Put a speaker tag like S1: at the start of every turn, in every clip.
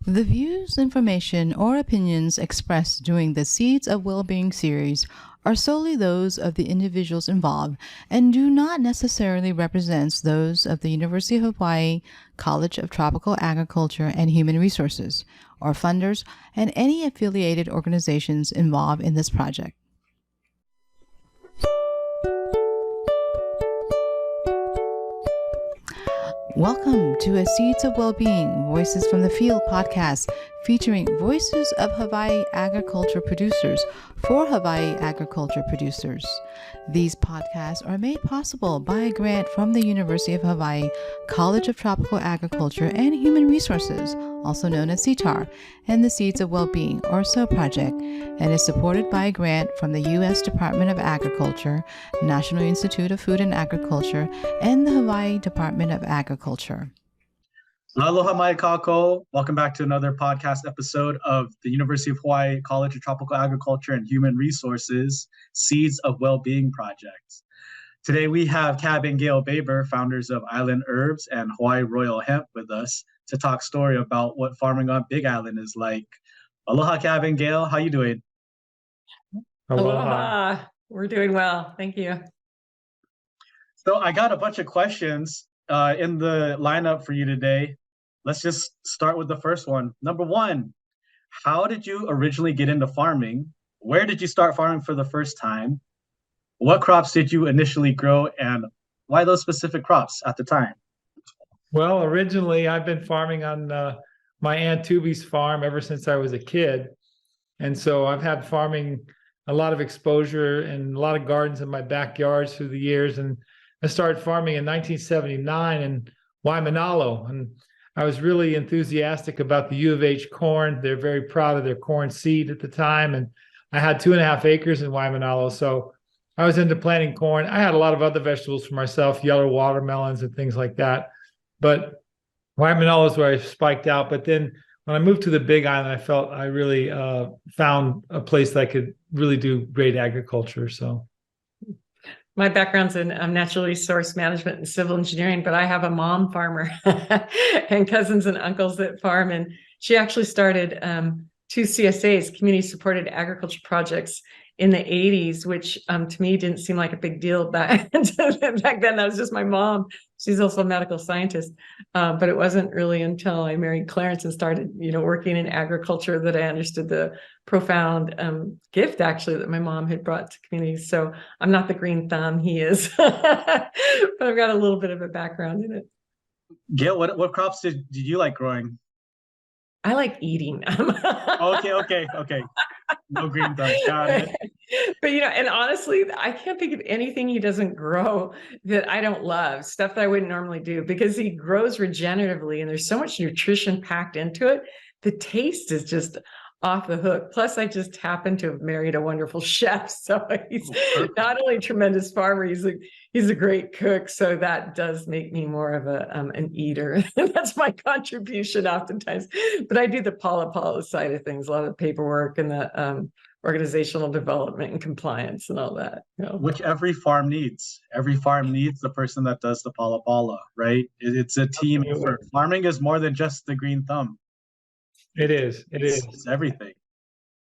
S1: The views, information, or opinions expressed during the Seeds of Wellbeing series are solely those of the individuals involved and do not necessarily represent those of the University of Hawaii College of Tropical Agriculture and Human Resources, or funders, and any affiliated organizations involved in this project. Welcome to a Seeds of Wellbeing Voices from the Field podcast featuring voices of Hawaii agriculture producers for Hawaii agriculture producers. These podcasts are made possible by a grant from the University of Hawaii College of Tropical Agriculture and Human Resources, also known as CTAHR, and the Seeds of Wellbeing, or SOW project, and is supported by a grant from the U.S. Department of Agriculture, National Institute of Food and Agriculture, and the Hawaii Department of Agriculture.
S2: Aloha mai kako. Welcome back to another podcast episode of the University of Hawaii College of Tropical Agriculture and Human Resources Seeds of Wellbeing project. Today we have Cab and Gail Baber, founders of Island Herbs and Hawaii Royal Hemp, with us to talk story about what farming on Big Island is like. Aloha, Cab and Gail. How you doing?
S3: Aloha. We're doing well. Thank you.
S2: So I got a bunch of questions in the lineup for you today. Let's just start with the first one. Number one, how did you originally get into farming? Where did you start farming for the first time? What crops did you initially grow, and why those specific crops at the time?
S4: Well, originally I've been farming on my Aunt Tubi's farm ever since I was a kid. And so I've had farming, a lot of exposure and a lot of gardens in my backyards through the years. And I started farming in 1979 in Waimanalo. And I was really enthusiastic about the U of H corn. They're very proud of their corn seed at the time. And I had 2.5 acres in Waimanalo. So I was into planting corn. I had a lot of other vegetables for myself, yellow watermelons and things like that. But Waimanalo is where I spiked out. But then when I moved to the Big Island, I felt I really found a place that I could really do great agriculture. So
S3: my background's in natural resource management and civil engineering, but I have a mom farmer and cousins and uncles that farm. And she actually started 2 CSAs, community supported agriculture projects, in the 80s, which to me didn't seem like a big deal back then. That was just my mom. She's also a medical scientist. But it wasn't really until I married Clarence and started, working in agriculture that I understood the profound gift actually that my mom had brought to communities. So I'm not the green thumb, he is, but I've got a little bit of a background in it.
S2: Gail, what crops did you like growing?
S3: I like eating.
S2: Okay. No green thumb. Got it.
S3: But and honestly, I can't think of anything he doesn't grow that I don't love, stuff that I wouldn't normally do, because he grows regeneratively and there's so much nutrition packed into it. The taste is just off the hook. Plus, I just happen to have married a wonderful chef. So he's not only a tremendous farmer, he's a great cook. So that does make me more of an eater. That's my contribution oftentimes. But I do the polo side of things, a lot of the paperwork and the organizational development and compliance and all that.
S2: Which every farm needs. Every farm needs the person that does the pala, right? It's a team effort. Farming is more than just the green thumb.
S4: It is.
S2: It's everything.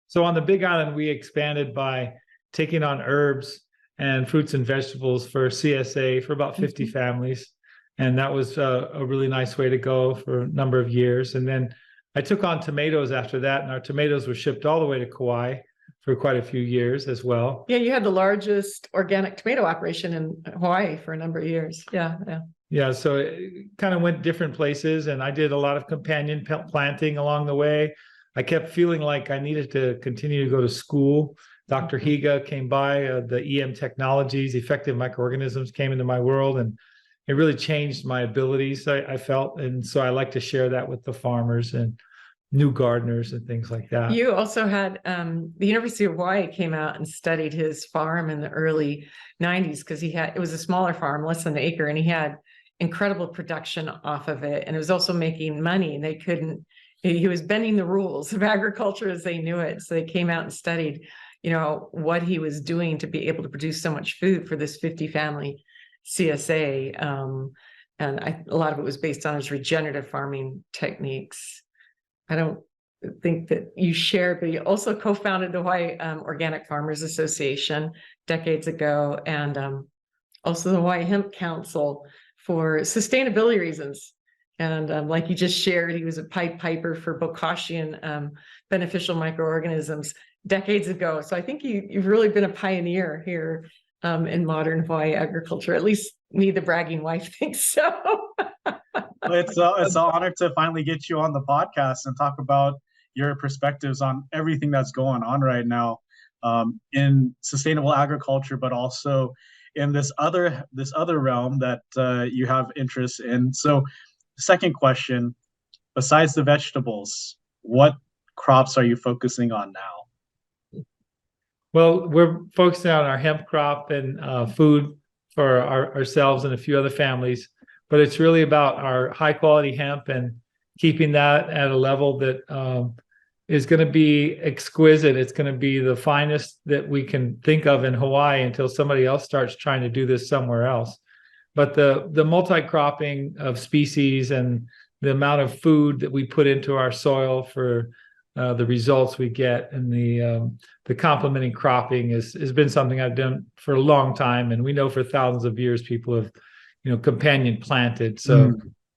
S4: So on the Big Island, we expanded by taking on herbs and fruits and vegetables for CSA for about 50 families. And that was a really nice way to go for a number of years. And then I took on tomatoes after that, and our tomatoes were shipped all the way to Kauai for quite a few years as well.
S3: Yeah, you had the largest organic tomato operation in Hawaii for a number of years. Yeah, so it kind of went different places, and I did a lot of companion planting along the way. I kept feeling like I needed to continue to go to school. Dr. Higa came by, the EM technologies, effective microorganisms came into my world, and it really changed my abilities, I felt. And so I like to share that with the farmers and new gardeners and things like that. You also had the University of Hawaii came out and studied his farm in the early 90s, because it was a smaller farm, less than an acre, and he had incredible production off of it. And it was also making money, and he was bending the rules of agriculture as they knew it. So they came out and studied, what he was doing to be able to produce so much food for this 50 family CSA. And a lot of it was based on his regenerative farming techniques.
S5: I don't think that you shared, but you also co-founded the Hawaii Organic Farmers Association decades ago, and also the Hawaii Hemp Council for sustainability reasons. And like you just shared, he was a Pied Piper for Bokashian beneficial microorganisms decades ago. So I think you've really been a pioneer here in modern Hawaii agriculture. At least me, the bragging wife, thinks so.
S2: It's an honor to finally get you on the podcast and talk about your perspectives on everything that's going on right now in sustainable agriculture, but also in this other realm that you have interest in. So, second question: besides the vegetables, what crops are you focusing on now?
S3: Well, we're focusing on our hemp crop and food for ourselves and a few other families, but it's really about our high quality hemp and keeping that at a level that is going to be exquisite. It's going to be the finest that we can think of in Hawaii until somebody else starts trying to do this somewhere else. But the multi-cropping of species and the amount of food that we put into our soil for the results we get, and the complementing cropping has been something I've done for a long time, and we know for thousands of years people have, companion planted. So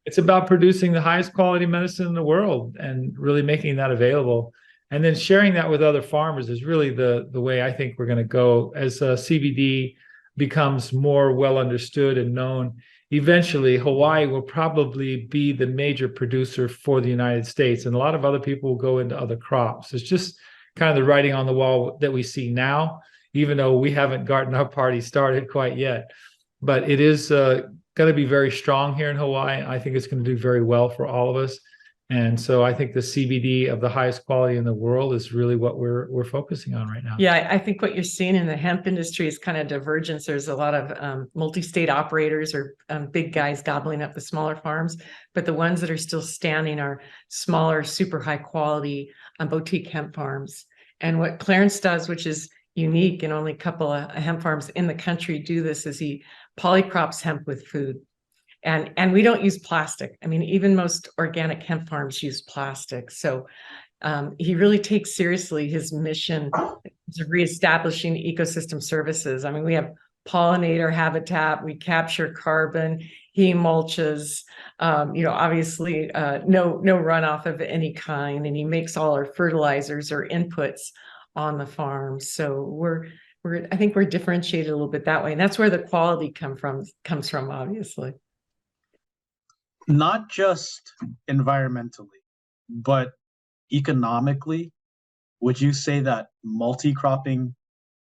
S3: it's about producing the highest quality medicine in the world and really making that available, and then sharing that with other farmers is really the way I think we're going to go as CBD becomes more well understood and known. Eventually, Hawaii will probably be the major producer for the United States, and a lot of other people will go into other crops. It's just kind of the writing on the wall that we see now, even though we haven't gotten our party started quite yet. But it is going to be very strong here in Hawaii. I think it's going to do very well for all of us. And so I think the CBD of the highest quality in the world is really what we're focusing on right now.
S5: Yeah, I think what you're seeing in the hemp industry is kind of divergence. There's a lot of multi-state operators or big guys gobbling up the smaller farms, but the ones that are still standing are smaller, super high quality boutique hemp farms. And what Clarence does, which is unique, and only a couple of hemp farms in the country do this, is he polycrops hemp with food. And we don't use plastic. I mean, even most organic hemp farms use plastic. So he really takes seriously his mission of reestablishing ecosystem services. I mean, we have pollinator habitat, we capture carbon, he mulches, obviously no runoff of any kind, and he makes all our fertilizers or inputs on the farm. So I think we're differentiated a little bit that way, and that's where the quality comes from, obviously.
S2: Not just environmentally, but economically, would you say that multi-cropping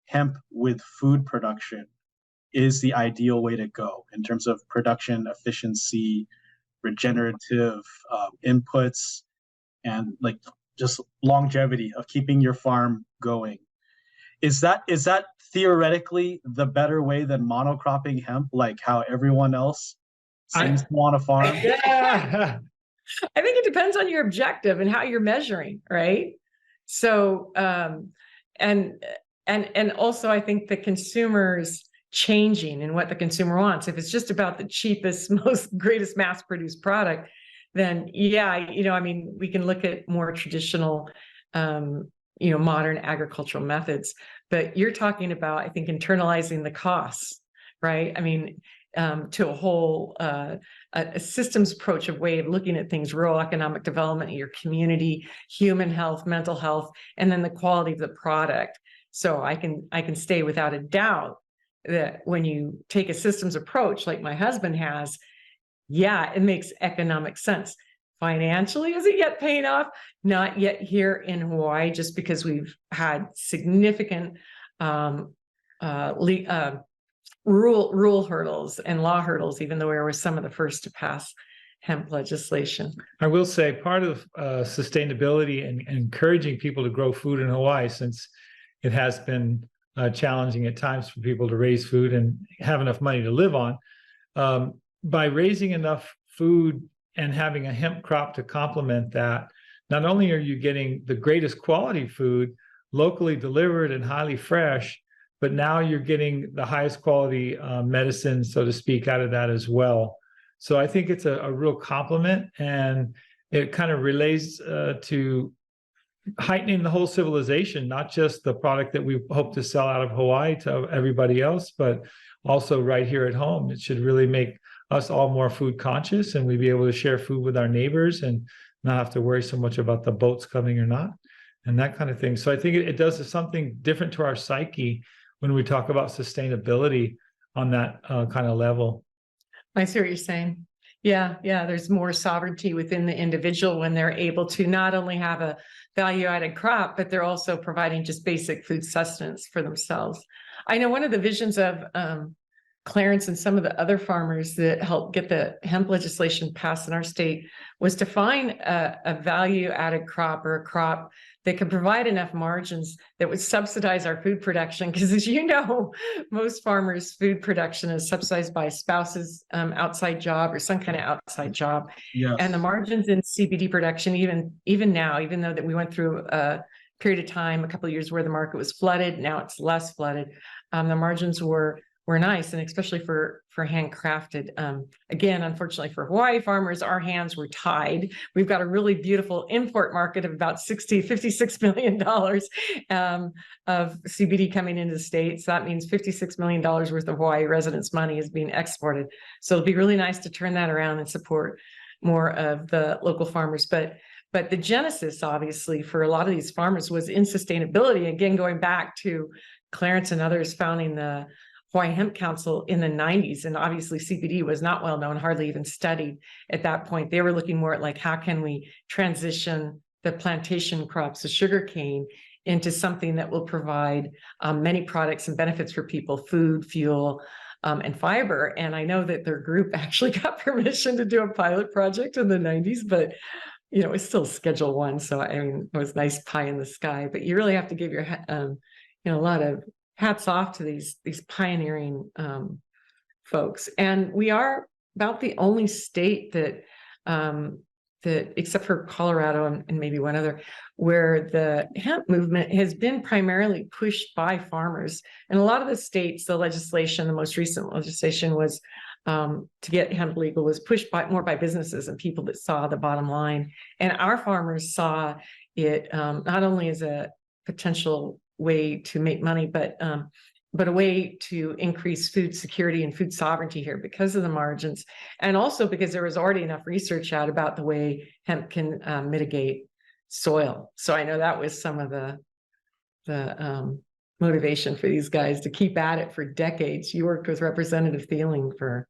S2: hemp with food production is the ideal way to go in terms of production efficiency, regenerative inputs, and like just longevity of keeping your farm going? Is that theoretically the better way than monocropping hemp, like how everyone else seems to want to farm?
S3: Yeah.
S5: I think it depends on your objective and how you're measuring, right? So, and also I think the consumer's changing and what the consumer wants. If it's just about the cheapest, greatest mass-produced product, then yeah, I mean, we can look at more traditional, modern agricultural methods. But you're talking about, I think, internalizing the costs, right? I mean, to a whole a systems approach of way of looking at things, rural economic development, your community, human health, mental health, and then the quality of the product. So I can say without a doubt that when you take a systems approach like my husband has, yeah, it makes economic sense. Financially, is it yet paying off? Not yet here in Hawaii, just because we've had significant rural hurdles and law hurdles, even though we were some of the first to pass hemp legislation.
S3: I will say part of sustainability and encouraging people to grow food in Hawaii, since it has been challenging at times for people to raise food and have enough money to live on, by raising enough food and having a hemp crop to complement that, not only are you getting the greatest quality food locally delivered and highly fresh, but now you're getting the highest quality medicine, so to speak, out of that as well. So I think it's a real compliment. And it kind of relates to heightening the whole civilization, not just the product that we hope to sell out of Hawaii to everybody else, but also right here at home. It should really make us all more food conscious, and we'd be able to share food with our neighbors and not have to worry so much about the boats coming or not, and that kind of thing. So I think it does something different to our psyche when we talk about sustainability on that kind of level.
S5: I see what you're saying. Yeah, there's more sovereignty within the individual when they're able to not only have a value-added crop, but they're also providing just basic food sustenance for themselves. I know one of the visions of Clarence and some of the other farmers that helped get the hemp legislation passed in our state was to find a value-added crop, or a crop that could provide enough margins that would subsidize our food production. Because as you know, most farmers' food production is subsidized by a spouse's outside job or some kind of outside job.
S2: Yes.
S5: And the margins in CBD production, even now, even though that we went through a period of time, a couple of years where the market was flooded, now it's less flooded, the margins were nice, and especially for handcrafted. Again, unfortunately for Hawaii farmers, our hands were tied. We've got a really beautiful import market of about $56 million of CBD coming into the state. So that means $56 million worth of Hawaii residents' money is being exported. So it'd be really nice to turn that around and support more of the local farmers. But the genesis, obviously, for a lot of these farmers was in sustainability. Again, going back to Clarence and others founding the Hawaii Hemp Council in the 90s. And obviously CBD was not well known, hardly even studied at that point. They were looking more at like, how can we transition the plantation crops, the sugarcane, into something that will provide many products and benefits for people, food, fuel, and fiber. And I know that their group actually got permission to do a pilot project in the 90s, but it's still Schedule 1. So I mean, it was nice pie in the sky, but you really have to give your, a lot of hats off to these pioneering folks. And we are about the only state that except for Colorado and maybe one other, where the hemp movement has been primarily pushed by farmers. And a lot of the states, the legislation, the most recent legislation was to get hemp legal, was pushed more by businesses and people that saw the bottom line. And our farmers saw it not only as a potential way to make money, but a way to increase food security and food sovereignty here because of the margins, and also because there was already enough research out about the way hemp can mitigate soil. So I know that was some of the motivation for these guys to keep at it for decades. You worked with Representative Thieling for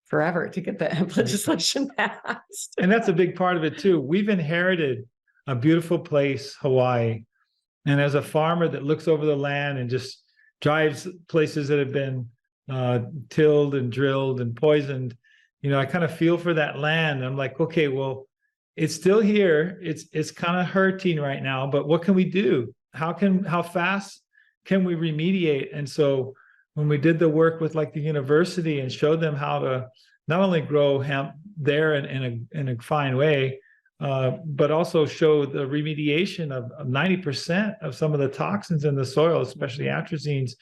S5: forever to get the hemp legislation passed.
S3: And that's a big part of it too. We've inherited a beautiful place, Hawaii. And as a farmer that looks over the land and just drives places that have been tilled and drilled and poisoned, I kind of feel for that land. I'm like, okay, well, it's still here. It's kind of hurting right now, but what can we do? How fast can we remediate? And so when we did the work with like the university and showed them how to not only grow hemp there in a fine way, but also show the remediation of 90% of some of the toxins in the soil, especially atrazines,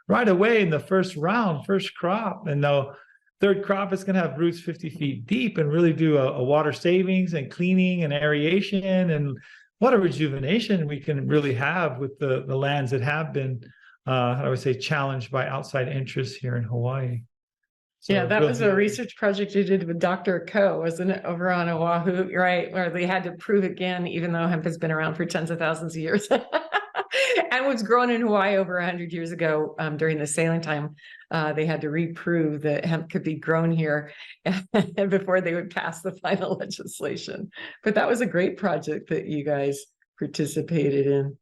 S3: right away in the first crop. And the third crop is going to have roots 50 feet deep and really do a water savings and cleaning and aeration, and what a rejuvenation we can really have with the lands that have been, I would say, challenged by outside interests here in Hawaii. So
S5: yeah, that was a research project you did with Dr. Ko, wasn't it, over on Oahu, right? Where they had to prove again, even though hemp has been around for tens of thousands of years and was grown in Hawaii over 100 years ago during the sailing time. They had to reprove that hemp could be grown here before they would pass the final legislation. But that was a great project that you guys participated in.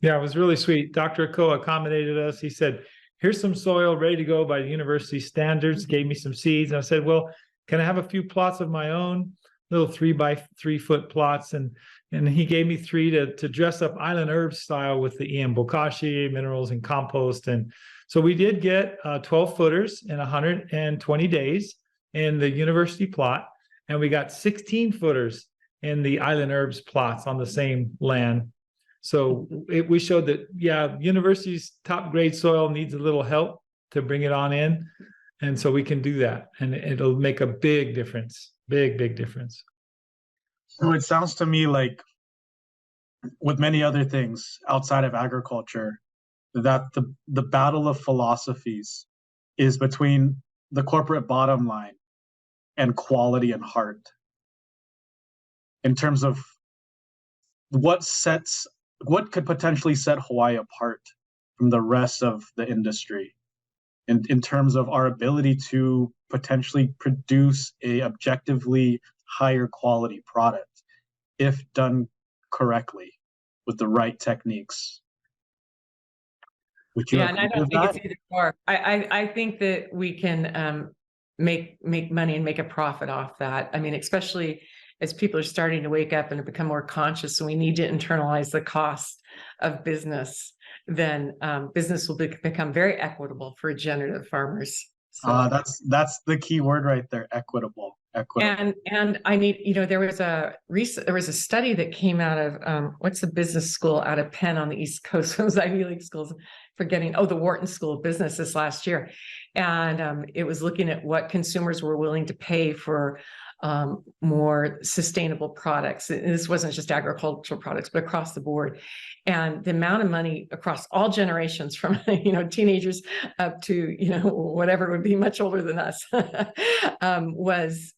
S3: Yeah, it was really sweet. Dr. Ko accommodated us. He said, here's some soil ready to go by the university standards, gave me some seeds. And I said, well, can I have a few plots of my own, little 3 by 3 foot plots? And he gave me 3 to dress up island herbs style with the bokashi, minerals, and compost. And so we did get 12 footers in 120 days in the university plot. And we got 16 footers in the island herbs plots on the same land. So we showed that, yeah, university's top grade soil needs a little help to bring it on in. And so we can do that. And it'll make a big difference, big difference.
S2: So it sounds to me like, with many other things outside of agriculture, that the battle of philosophies is between the corporate bottom line and quality and heart, in terms of what could potentially set Hawaii apart from the rest of the industry, in terms of our ability to potentially produce a objectively higher quality product if done correctly with the right techniques. Would you
S5: Yeah, and I
S2: agree
S5: don't
S2: with
S5: think
S2: that?
S5: it's either or. I think that we can make money and make a profit off that. I mean, especially as people are starting to wake up and become more conscious, and we need to internalize the cost of business, then business will become very equitable for regenerative farmers. So
S2: That's the key word right there, equitable.
S5: and I need, there was a study that came out of what's the business school out of Penn on the East Coast, those Ivy League schools, the Wharton School of Business this last year. And it was looking at what consumers were willing to pay for more sustainable products. This wasn't just agricultural products, but across the board. And the amount of money across all generations, from teenagers up to whatever would be much older than us, was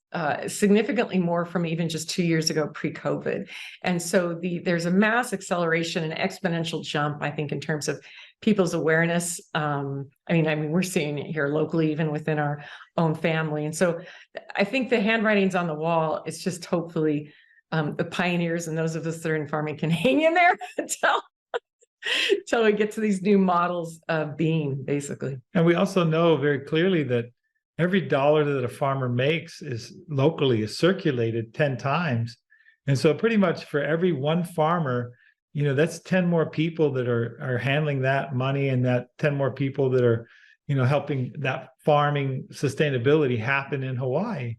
S5: significantly more from even just 2 years ago, pre-COVID. And so there's a mass acceleration and exponential jump, I think, in terms of people's awareness. I mean, we're seeing it here locally, even within our own family. And so I think the handwriting's on the wall. It's just hopefully the pioneers and those of us that are in farming can hang in there until we get to these new models of being, basically.
S3: And we also know very clearly that every dollar that a farmer makes is circulated 10 times. And so pretty much for every one farmer, that's 10 more people that are handling that money, and that 10 more people that are, helping that farming sustainability happen in Hawaii.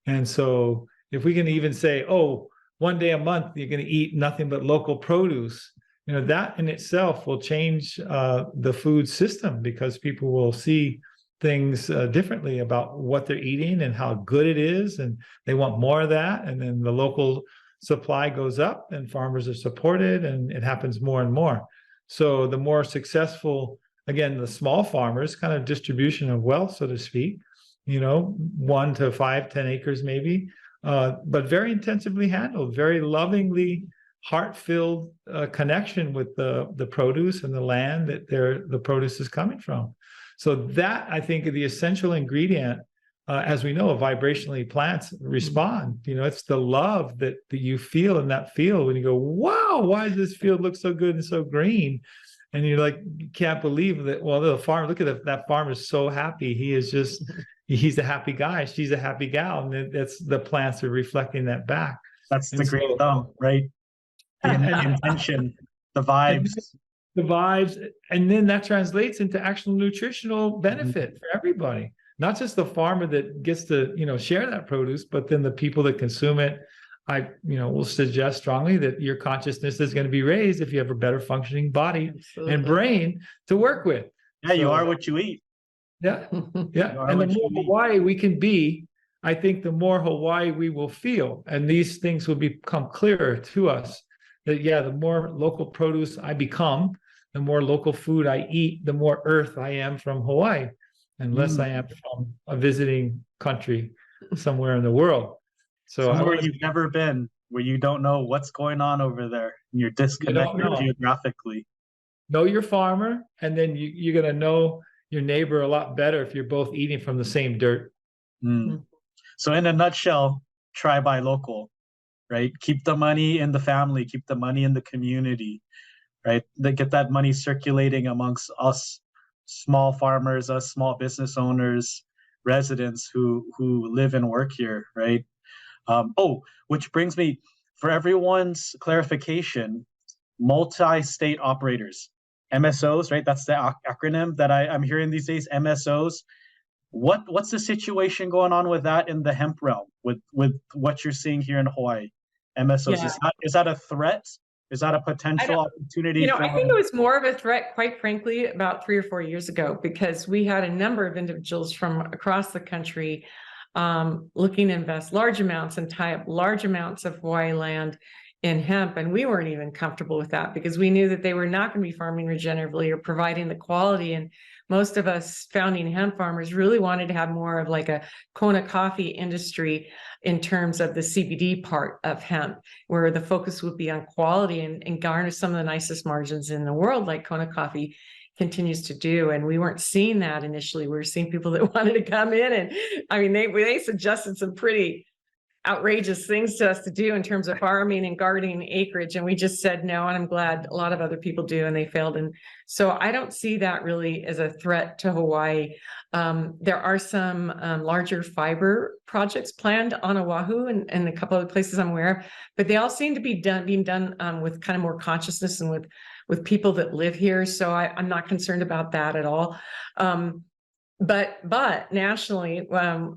S3: And so if we can even say, oh, one day a month, you're going to eat nothing but local produce, that in itself will change the food system, because people will see things differently about what they're eating and how good it is, and they want more of that. And then the local supply goes up and farmers are supported, and it happens more and more. So the more successful, again, the small farmers, kind of distribution of wealth, so to speak, 1 to 5, 10 acres maybe, but very intensively handled, very lovingly, heart-filled connection with the produce and the land that the produce is coming from. So that, I think, is the essential ingredient. As we know, vibrationally plants respond. It's the love that you feel in that field when you go, wow, why does this field look so good and so green? And you're like, you can't believe that. Well, the farm, look at that farmer is so happy. He's a happy guy. She's a happy gal. And that's the plants are reflecting that back.
S2: That's the green thumb, right? The intention, the vibes.
S3: The vibes. And then that translates into actual nutritional benefit for everybody. Not just the farmer that gets to, share that produce, but then the people that consume it. I, will suggest strongly that your consciousness is going to be raised if you have a better functioning body and brain to work with.
S2: Yeah, you are what you eat.
S3: Yeah, yeah. And the more Hawaii we can be, I think the more Hawaii we will feel. And these things will become clearer to us that, the more local produce I become, the more local food I eat, the more earth I am from Hawaii, unless I am from a visiting country somewhere in the world. So
S2: somewhere you've never been, where you don't know what's going on over there, and you're disconnected geographically.
S3: Know your farmer, and then you're going to know your neighbor a lot better if you're both eating from the same dirt.
S2: So in a nutshell, try buy local, right? Keep the money in the family, keep the money in the community, right? They get that money circulating amongst us small farmers, us small business owners, residents who live and work here, right? Which brings me, for everyone's clarification, multi-state operators, MSOs, right? That's the acronym that I'm hearing these days, MSOs. What's the situation going on with that in the hemp realm, with what you're seeing here in Hawaii? MSOs, is that a threat? Is that a potential opportunity?
S5: I think it was more of a threat, quite frankly, about 3 or 4 years ago, because we had a number of individuals from across the country looking to invest large amounts and tie up large amounts of Hawaii land in hemp. And we weren't even comfortable with that because we knew that they were not going to be farming regeneratively or providing the quality. And most of us founding hemp farmers really wanted to have more of like a Kona coffee industry in terms of the CBD part of hemp, where the focus would be on quality and garner some of the nicest margins in the world, like Kona coffee continues to do. And we weren't seeing that initially. We were seeing people that wanted to come in, and I mean, they suggested some pretty outrageous things to us to do in terms of farming and gardening acreage, and we just said no, and I'm glad a lot of other people do, and they failed. And so I don't see that really as a threat to Hawaii. There are some larger fiber projects planned on Oahu and a couple of places I'm aware of, but they all seem to be being done with kind of more consciousness and with people that live here. So I'm not concerned about that at all. But nationally,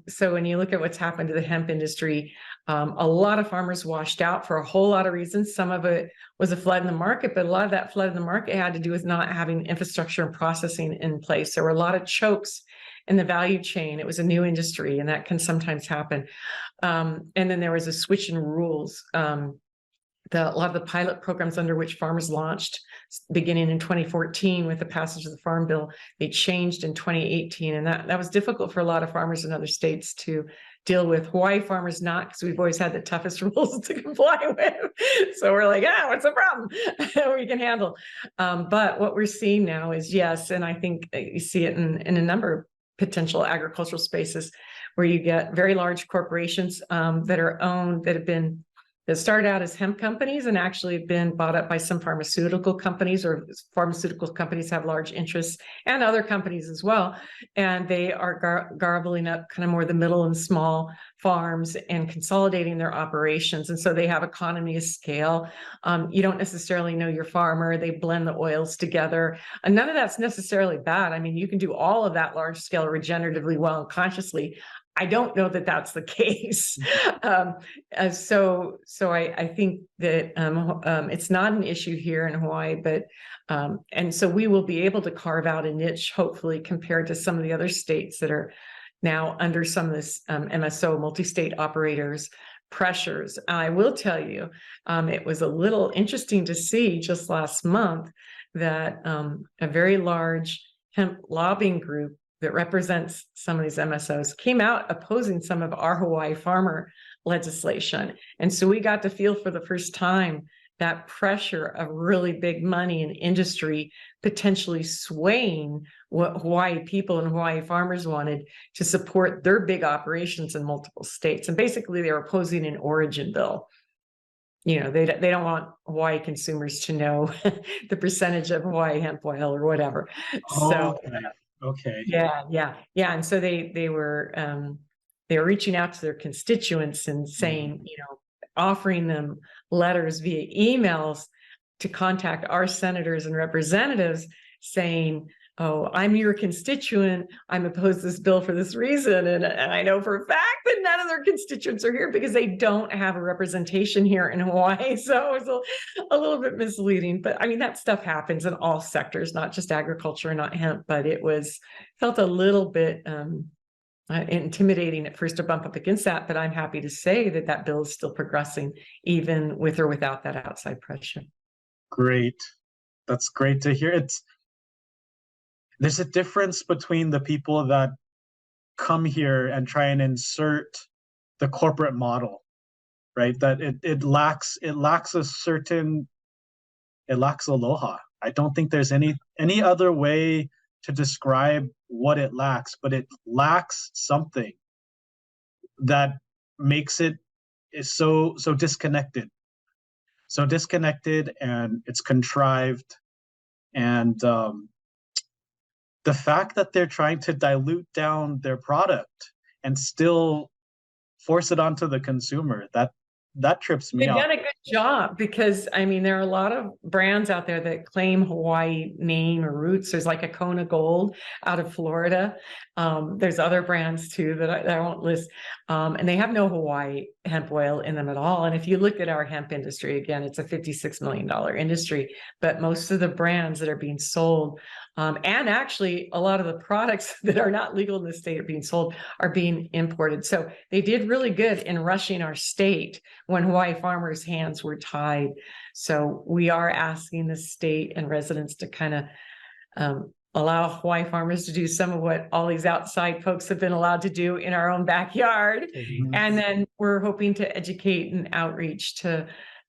S5: so when you look at what's happened to the hemp industry, a lot of farmers washed out for a whole lot of reasons. Some of it was a flood in the market, but a lot of that flood in the market had to do with not having infrastructure and processing in place. There were a lot of chokes in the value chain. It was a new industry, and that can sometimes happen. And then there was a switch in rules. A lot of the pilot programs under which farmers launched beginning in 2014 with the passage of the Farm Bill, they changed in 2018. And that was difficult for a lot of farmers in other states to deal with. Hawaii farmers not, because we've always had the toughest rules to comply with. So we're like, what's the problem? We can handle. But what we're seeing now is, yes, and I think you see it in a number of potential agricultural spaces where you get very large corporations that are owned, that started out as hemp companies and actually have been bought up by some pharmaceutical companies, or pharmaceutical companies have large interests, and other companies as well. And they are garbling up kind of more the middle and small farms and consolidating their operations. And so they have economy of scale. You don't necessarily know your farmer. They blend the oils together. And none of that's necessarily bad. I mean, you can do all of that large scale regeneratively well and consciously. I don't know that that's the case. So I think that it's not an issue here in Hawaii, but and so we will be able to carve out a niche, hopefully, compared to some of the other states that are now under some of this MSO, multi-state operators, pressures. I will tell you, it was a little interesting to see just last month that a very large hemp lobbying group that represents some of these MSOs came out opposing some of our Hawaii farmer legislation. And so we got to feel for the first time that pressure of really big money and industry potentially swaying what Hawaii people and Hawaii farmers wanted to support their big operations in multiple states. And basically they were opposing an origin bill. You know, they don't want Hawaii consumers to know the percentage of Hawaii hemp oil or whatever.
S2: Okay.
S5: Yeah. And so they were reaching out to their constituents and saying, offering them letters via emails to contact our senators and representatives saying, oh, I'm your constituent. I'm opposed to this bill for this reason. And I know for a fact that none of their constituents are here because they don't have a representation here in Hawaii. So it was a little bit misleading. But I mean, that stuff happens in all sectors, not just agriculture, not hemp, but felt a little bit intimidating at first to bump up against that. But I'm happy to say that bill is still progressing, even with or without that outside pressure.
S2: Great. That's great to hear. There's a difference between the people that come here and try and insert the corporate model, right? That it lacks aloha. I don't think there's any other way to describe what it lacks, but it lacks something that makes it so disconnected. So disconnected, and it's contrived, and the fact that they're trying to dilute down their product and still force it onto the consumer, that trips me
S5: They've
S2: out.
S5: done a good job because, I mean, there are a lot of brands out there that claim Hawaii name or roots. There's like a Kona Gold out of Florida. There's other brands too that I won't list. And they have no Hawaii hemp oil in them at all. And if you look at our hemp industry, again, it's a $56 million industry, but most of the brands that are being sold, and actually a lot of the products that are not legal in the state are being sold, are being imported. So they did really good in rushing our state when Hawaii farmers' hands were tied. So we are asking the state and residents to kind of allow Hawaii farmers to do some of what all these outside folks have been allowed to do in our own backyard.
S2: Mhm.
S5: And then we're hoping to educate and outreach to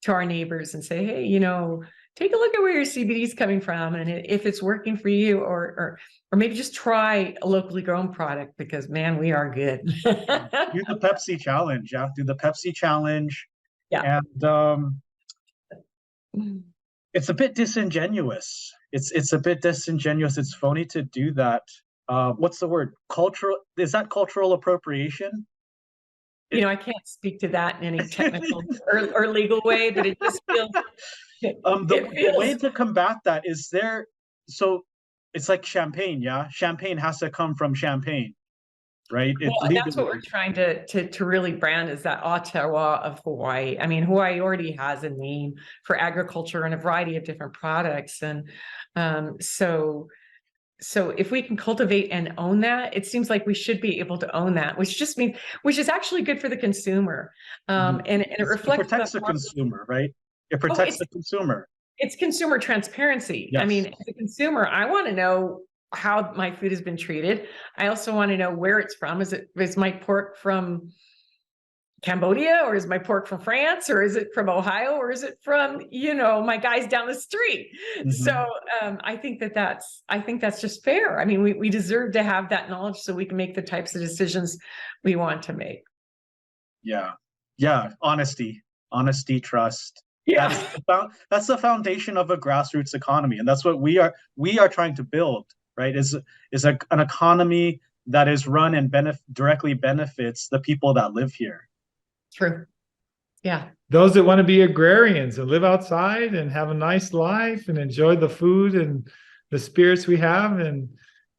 S5: our neighbors and say, hey, you know, take a look at where your CBD is coming from, and if it's working for you, or maybe just try a locally grown product, because man, we are good.
S2: Do the Pepsi challenge. Yeah, do the Pepsi challenge.
S5: Yeah.
S2: And it's a bit disingenuous. It's a bit disingenuous. It's phony to do that. What's the word? Cultural? Is that cultural appropriation?
S5: You know, I can't speak to that in any technical or legal way, but it just feels.
S2: The way to combat that is so it's like champagne. Yeah, champagne has to come from Champagne, right?
S5: Well, that's what we're trying to really brand, is that Ottawa of Hawaii. I mean, Hawaii already has a name for agriculture and a variety of different products, and so if we can cultivate and own that, it seems like we should be able to own that, which is actually good for the consumer, and it reflects.
S2: It protects the consumer, right? It protects the consumer.
S5: It's consumer transparency.
S2: Yes.
S5: I mean, as a consumer, I want to know how my food has been treated. I also want to know where it's from. Is my pork from Cambodia, or is my pork from France, or is it from Ohio, or is it from, you know, my guys down the street?
S2: Mm-hmm.
S5: So I think that's just fair. I mean, we deserve to have that knowledge so we can make the types of decisions we want to make.
S2: Yeah. Honesty, trust.
S5: Yeah.
S2: That's the foundation of a grassroots economy, and that's what we are trying to build. Right? Is an economy that is run and directly benefits the people that live here.
S5: True. Yeah.
S3: Those that want to be agrarians and live outside and have a nice life and enjoy the food and the spirits we have. And,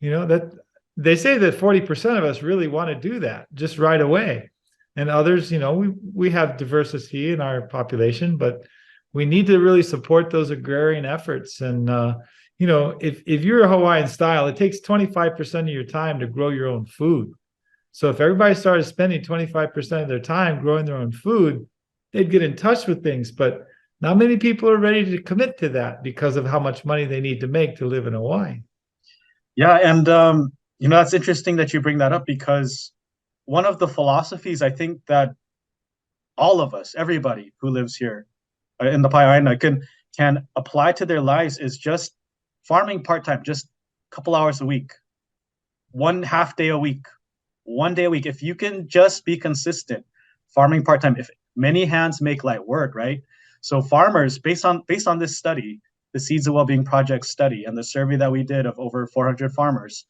S3: you know, that they say that 40% of us really want to do that just right away. And others, you know, we have diversity in our population, but we need to really support those agrarian efforts. And, you know, if you're a Hawaiian style, it takes 25% of your time to grow your own food. So if everybody started spending 25% of their time growing their own food, they'd get in touch with things. But not many people are ready to commit to that because of how much money they need to make to live in Hawaii.
S2: Yeah, and you know, that's interesting that you bring that up, because one of the philosophies I think that all of us, everybody who lives here in the Paeaina can apply to their lives is just farming part-time, just a couple hours a week, 1/2 day a week, 1 day a week. If you can just be consistent, farming part-time, if many hands make light work, right? So farmers, based on this study, the Seeds of Wellbeing Project study, and the survey that we did of over 400 farmers,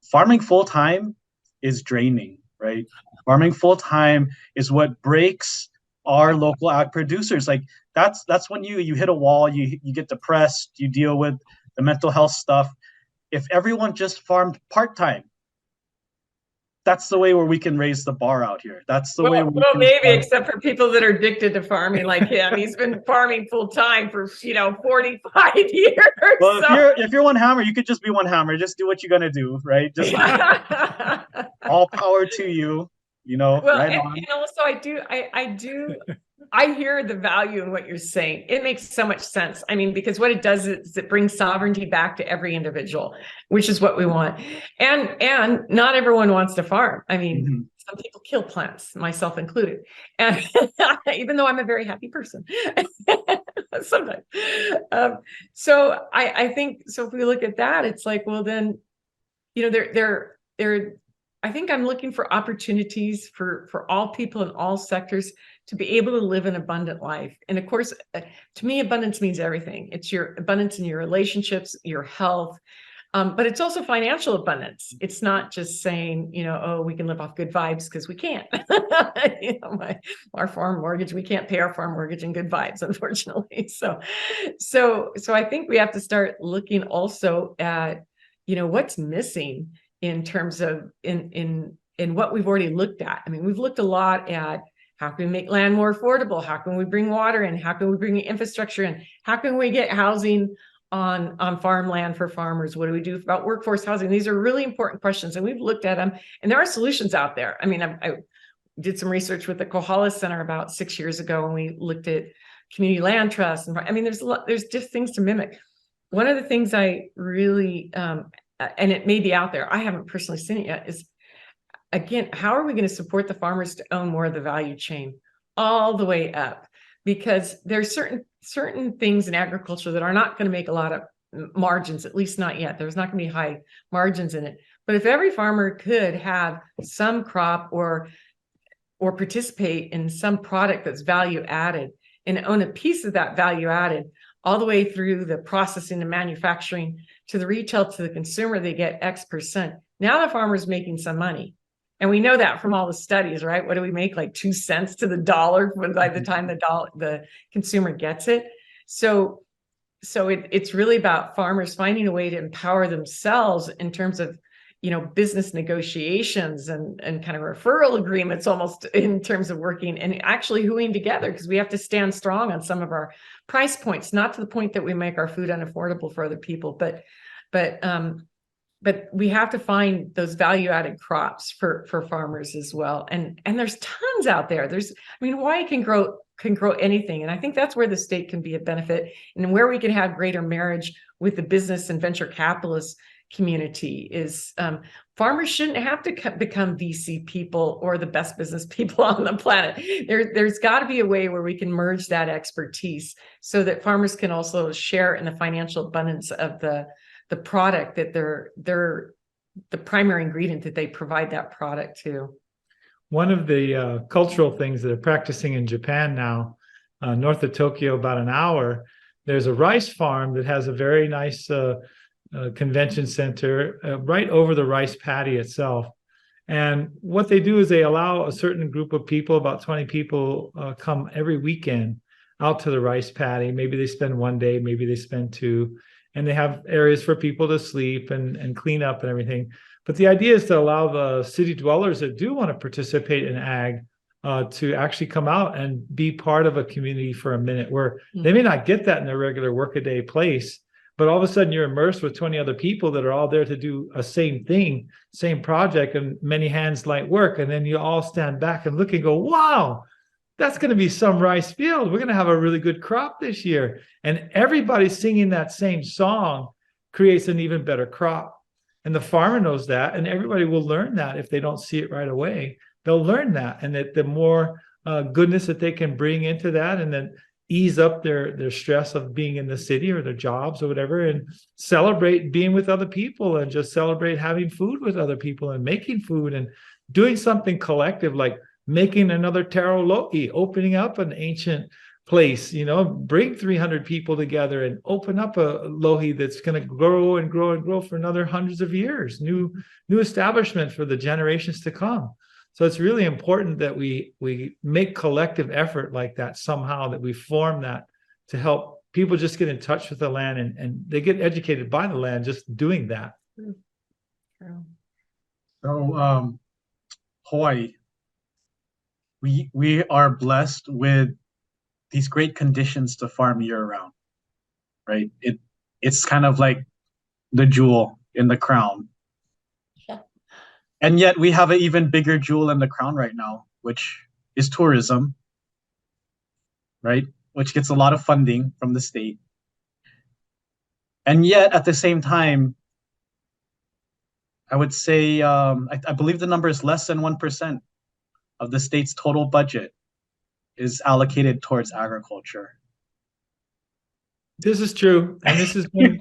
S2: farming full-time is draining, right? Farming full-time is what breaks our local ag producers. Like that's when you hit a wall, you get depressed, you deal with the mental health stuff. If everyone just farmed part-time, that's the way where we can raise the bar out here. That's the way.
S5: Well, maybe except for people that are addicted to farming like him. He's been farming full time for 45 years.
S2: Well, if you're one hammer, you could just be one hammer. Just do what you're gonna do, right? Just all power to you. You know.
S5: Well,
S2: right
S5: and also I hear the value in what you're saying. It makes so much sense. I mean, because what it does is it brings sovereignty back to every individual, which is what we want. And not everyone wants to farm. I mean, some people kill plants, myself included. And even though I'm a very happy person, sometimes. So I think, so if we look at that, it's like, well, then, you know, I think I'm looking for opportunities for all people in all sectors to be able to live an abundant life. And of course, to me, abundance means everything. It's your abundance in your relationships, your health, But it's also financial abundance. It's not just saying, oh, we can live off good vibes, because we can't. Our farm mortgage, we can't pay our farm mortgage in good vibes, unfortunately. So I think we have to start looking also at, what's missing in terms of in what we've already looked at. I mean, we've looked a lot at how can we make land more affordable? How can we bring water in? How can we bring infrastructure in? How can we get housing on farmland for farmers? What do we do about workforce housing? These are really important questions, and we've looked at them, and there are solutions out there. I mean, I did some research with the Kohala Center about 6 years ago, and we looked at community land trusts. And I mean, there's just things to mimic. One of the things I really, and it may be out there, I haven't personally seen it yet, is, again, how are we going to support the farmers to own more of the value chain all the way up? Because there's certain things in agriculture that are not going to make a lot of margins, at least not yet. There's not going to be high margins in it. But if every farmer could have some crop or participate in some product that's value added and own a piece of that value added all the way through the processing and manufacturing to the retail to the consumer, they get X%. Now the farmer's making some money. And we know that from all the studies, right? What do we make? Like 2 cents to the dollar by the time the consumer gets it. So it's really about farmers finding a way to empower themselves in terms of, business negotiations and kind of referral agreements, almost in terms of working and actually hooing together, because we have to stand strong on some of our price points, not to the point that we make our food unaffordable for other people, but we have to find those value-added crops for farmers as well. And there's tons out there. Hawaii can grow anything. And I think that's where the state can be a benefit, and where we can have greater marriage with the business and venture capitalist community is farmers shouldn't have to become VC people or the best business people on the planet. There's got to be a way where we can merge that expertise so that farmers can also share in the financial abundance of the product that they're the primary ingredient that they provide that product to.
S3: One of the cultural things that they're practicing in Japan now, north of Tokyo, about an hour, there's a rice farm that has a very nice convention center right over the rice paddy itself. And what they do is they allow a certain group of people, about 20 people, come every weekend out to the rice paddy. Maybe they spend 1 day, maybe they spend 2. And they have areas for people to sleep and clean up and everything. But the idea is to allow the city dwellers that do want to participate in ag to actually come out and be part of a community for a minute, where they may not get that in their regular workaday place, but all of a sudden you're immersed with 20 other people that are all there to do a same thing, same project, and many hands light work. And then you all stand back and look and go, wow, that's going to be some rice field. We're going to have a really good crop this year. And everybody singing that same song creates an even better crop. And the farmer knows that, and everybody will learn that. If they don't see it right away, they'll learn that. And that the more goodness that they can bring into that, and then ease up their stress of being in the city or their jobs or whatever, and celebrate being with other people, and just celebrate having food with other people and making food and doing something collective, like making another taro lo'i, opening up an ancient place, bring 300 people together and open up a lohi that's going to grow and grow and grow for another hundreds of years, new establishment for the generations to come. So it's really important that we make collective effort like that somehow, that we form that to help people just get in touch with the land, and they get educated by the land just doing that.
S2: So Hawaii, we are blessed with these great conditions to farm year round, right? It's kind of like the jewel in the crown. Yeah. And yet we have an even bigger jewel in the crown right now, which is tourism, right? Which gets a lot of funding from the state. And yet at the same time, I would say, I believe the number is less than 1% of the state's total budget is allocated towards agriculture.
S3: This is true. And this has been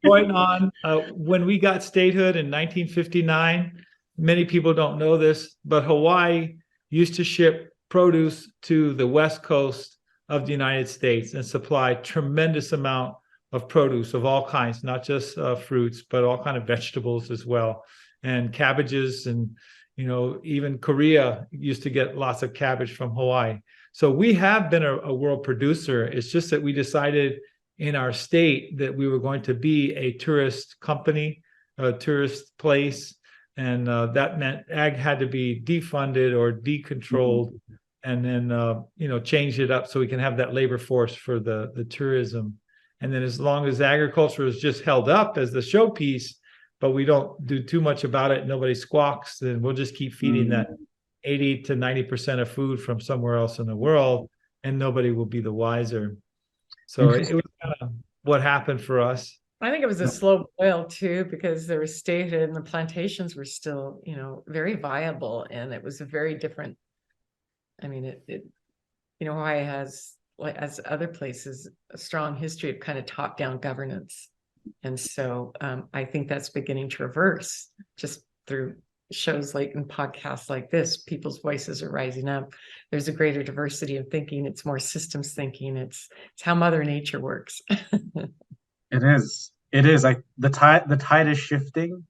S3: going on. When we got statehood in 1959, many people don't know this, but Hawaii used to ship produce to the West Coast of the United States and supply tremendous amount of produce of all kinds, not just fruits, but all kind of vegetables as well, and cabbages, and even Korea used to get lots of cabbage from Hawaii. So we have been a world producer. It's just that we decided in our state that we were going to be a tourist company, a tourist place, and that meant ag had to be defunded or decontrolled, and then change it up so we can have that labor force for the tourism. And then as long as agriculture is just held up as the showpiece, but we don't do too much about it, nobody squawks, then we'll just keep feeding that 80 to 90% of food from somewhere else in the world, and nobody will be the wiser. So it was kind of what happened for us.
S5: I think it was a slow boil too, because they were stated and the plantations were still, very viable, and it was a very different. I mean, Hawaii has, like as other places, a strong history of kind of top-down governance, and so I think that's beginning to reverse just through shows like and podcasts like this. People's voices are rising up. There's a greater diversity of thinking. It's more systems thinking. It's how Mother Nature works.
S2: It is. The tide is shifting.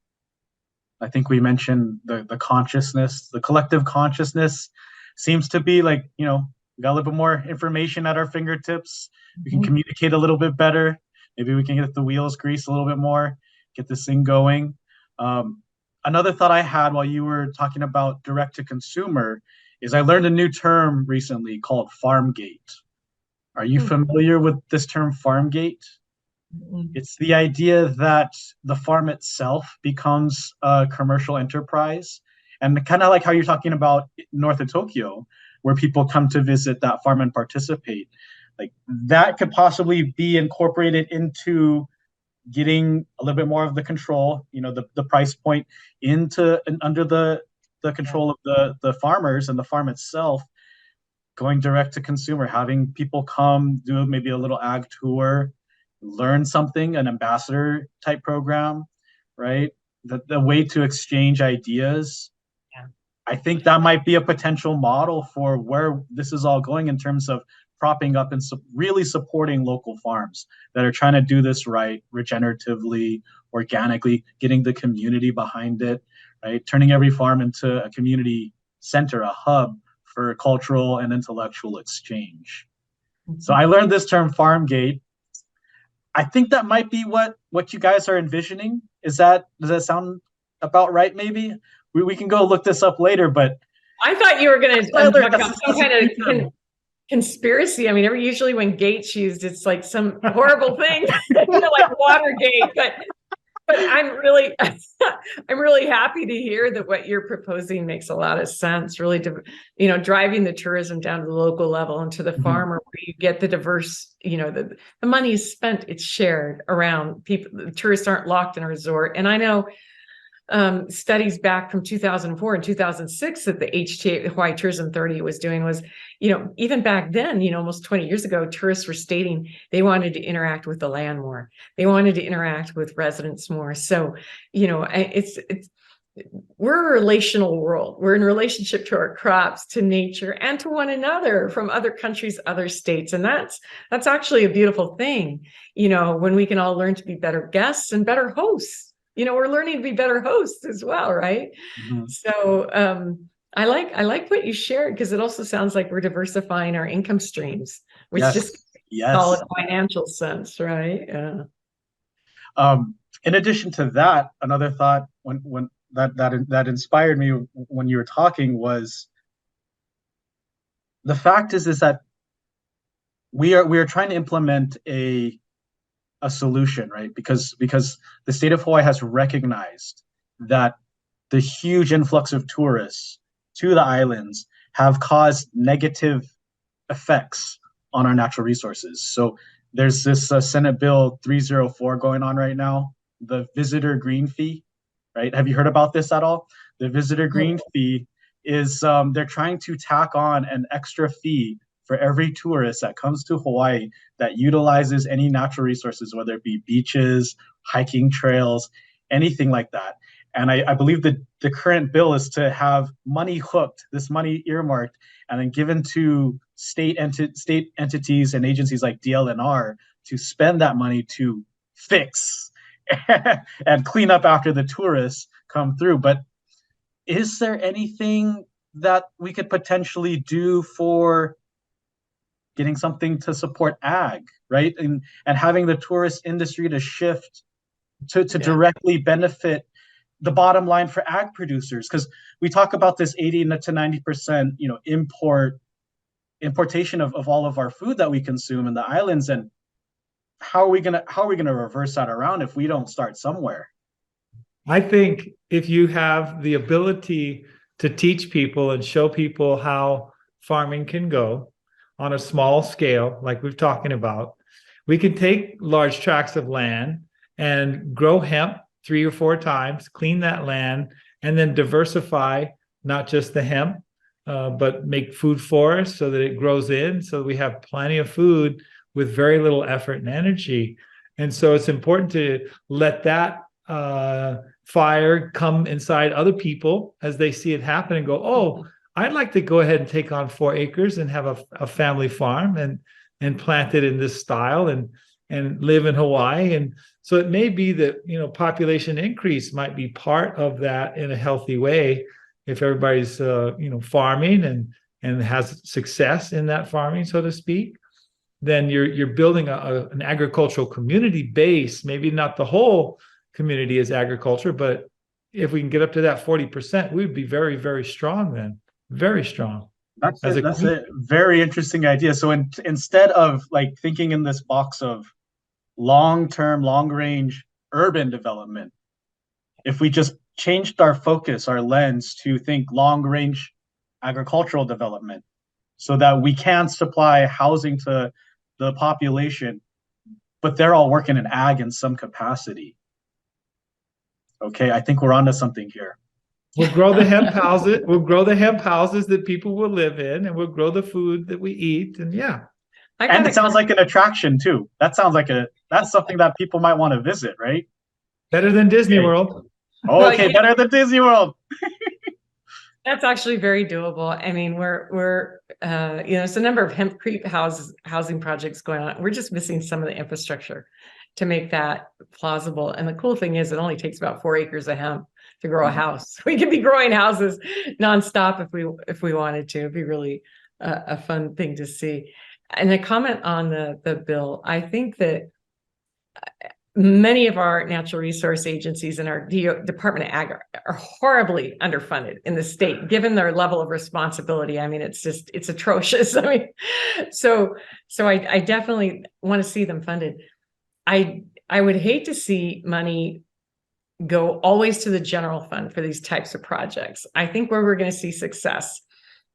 S2: I think we mentioned the consciousness, the collective consciousness seems to be like, we got a little bit more information at our fingertips. We can communicate a little bit better. Maybe we can get the wheels greased a little bit more, get this thing going. Another thought I had while you were talking about direct to consumer is I learned a new term recently called farm gate. Are you familiar with this term, farm gate? It's the idea that the farm itself becomes a commercial enterprise, and kind of like how you're talking about north of Tokyo, where people come to visit that farm and participate. Like that could possibly be incorporated into getting a little bit more of the control, the price point into and under the control of the farmers and the farm itself, going direct to consumer, having people come do maybe a little ag tour, learn something, an ambassador type program, right? The way to exchange ideas. Yeah. I think that might be a potential model for where this is all going in terms of propping up and really supporting local farms that are trying to do this right, regeneratively, organically, getting the community behind it, right? Turning every farm into a community center, a hub for cultural and intellectual exchange. So I learned this term, farm gate. I think that might be what you guys are envisioning. Does that sound about right? Maybe we can go look this up later, but
S5: I thought you were going to talk about some kind of conspiracy. I mean, usually when Gates used, it's like some horrible thing, like Watergate. But I'm really happy to hear that what you're proposing makes a lot of sense. Really, driving the tourism down to the local level and to the farmer, where you get the diverse. The money is spent; it's shared around people. The tourists aren't locked in a resort, and I know. Studies back from 2004 and 2006 that the HTA, the Hawaii Tourism Authority, was doing was, even back then, almost 20 years ago, tourists were stating they wanted to interact with the land more. They wanted to interact with residents more. So, we're a relational world. We're in relationship to our crops, to nature, and to one another from other countries, other states. And that's actually a beautiful thing, when we can all learn to be better guests and better hosts. We're learning to be better hosts as well, right? So I like what you shared, because it also sounds like we're diversifying our income streams, which just all in financial sense, right? Yeah.
S2: In addition to that, another thought when that inspired me when you were talking was the fact is that we are trying to implement a solution, right? Because the state of Hawaii has recognized that the huge influx of tourists to the islands have caused negative effects on our natural resources. So there's this Senate Bill 304 going on right now, the visitor green fee, right? Have you heard about this at all? The visitor green fee is they're trying to tack on an extra fee for every tourist that comes to Hawaii that utilizes any natural resources, whether it be beaches, hiking trails, anything like that. And I believe that the current bill is to have money hooked, this money earmarked, and then given to state entities and agencies like DLNR to spend that money to fix and clean up after the tourists come through. But is there anything that we could potentially do for getting something to support ag, right? And having the tourist industry to shift to directly benefit the bottom line for ag producers? Because we talk about this 80 to 90%, importation of all of our food that we consume in the islands. And how are we gonna reverse that around if we don't start somewhere?
S3: I think if you have the ability to teach people and show people how farming can go on a small scale, like we're talking about, we can take large tracts of land and grow hemp 3 or 4 times, clean that land, and then diversify not just the hemp, but make food forests so that it grows in, so we have plenty of food with very little effort and energy. And so it's important to let that fire come inside other people as they see it happen and go, oh, I'd like to go ahead and take on 4 acres and have a family farm and plant it in this style and live in Hawaii. And so it may be that, population increase might be part of that in a healthy way. If everybody's, farming and has success in that farming, so to speak, then you're building an agricultural community base. Maybe not the whole community is agriculture, but if we can get up to that 40%, we would be very, very strong then. Very strong.
S2: That's a very interesting idea. So instead of like thinking in this box of long-term, long-range urban development, if we just changed our focus, our lens to think long-range agricultural development, so that we can supply housing to the population, but they're all working in ag in some capacity. Okay, I think we're onto something here.
S3: We'll grow the hemp houses. We'll grow the hemp houses that people will live in, and we'll grow the food that we eat. And
S2: and it sounds like an attraction too. That sounds like that's something that people might want to visit, right?
S3: Better than Disney World.
S2: Oh, okay, better than Disney World.
S5: That's actually very doable. I mean, we're it's a number of hemp creep housing projects going on. We're just missing some of the infrastructure to make that plausible. And the cool thing is, it only takes about 4 acres of hemp to grow a house. We could be growing houses nonstop if we wanted to. It'd be really a fun thing to see. And a comment on the bill, I think that many of our natural resource agencies and our Department of Ag are horribly underfunded in the state, given their level of responsibility. I mean, it's atrocious. I mean, so I definitely want to see them funded. I would hate to see money go always to the general fund for these types of projects. I think where we're going to see success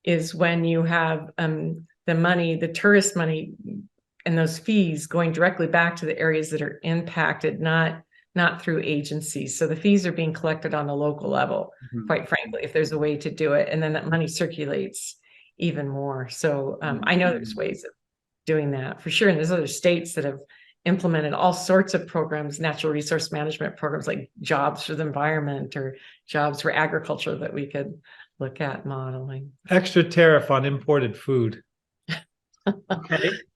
S5: is when you have the tourist money and those fees going directly back to the areas that are impacted, not through agencies. So the fees are being collected on the local level, quite frankly, if there's a way to do it. And then that money circulates even more. So I know there's ways of doing that for sure. And there's other states that have implemented all sorts of programs, natural resource management programs, like jobs for the environment or jobs for agriculture, that we could look at modeling.
S3: Extra tariff on imported food.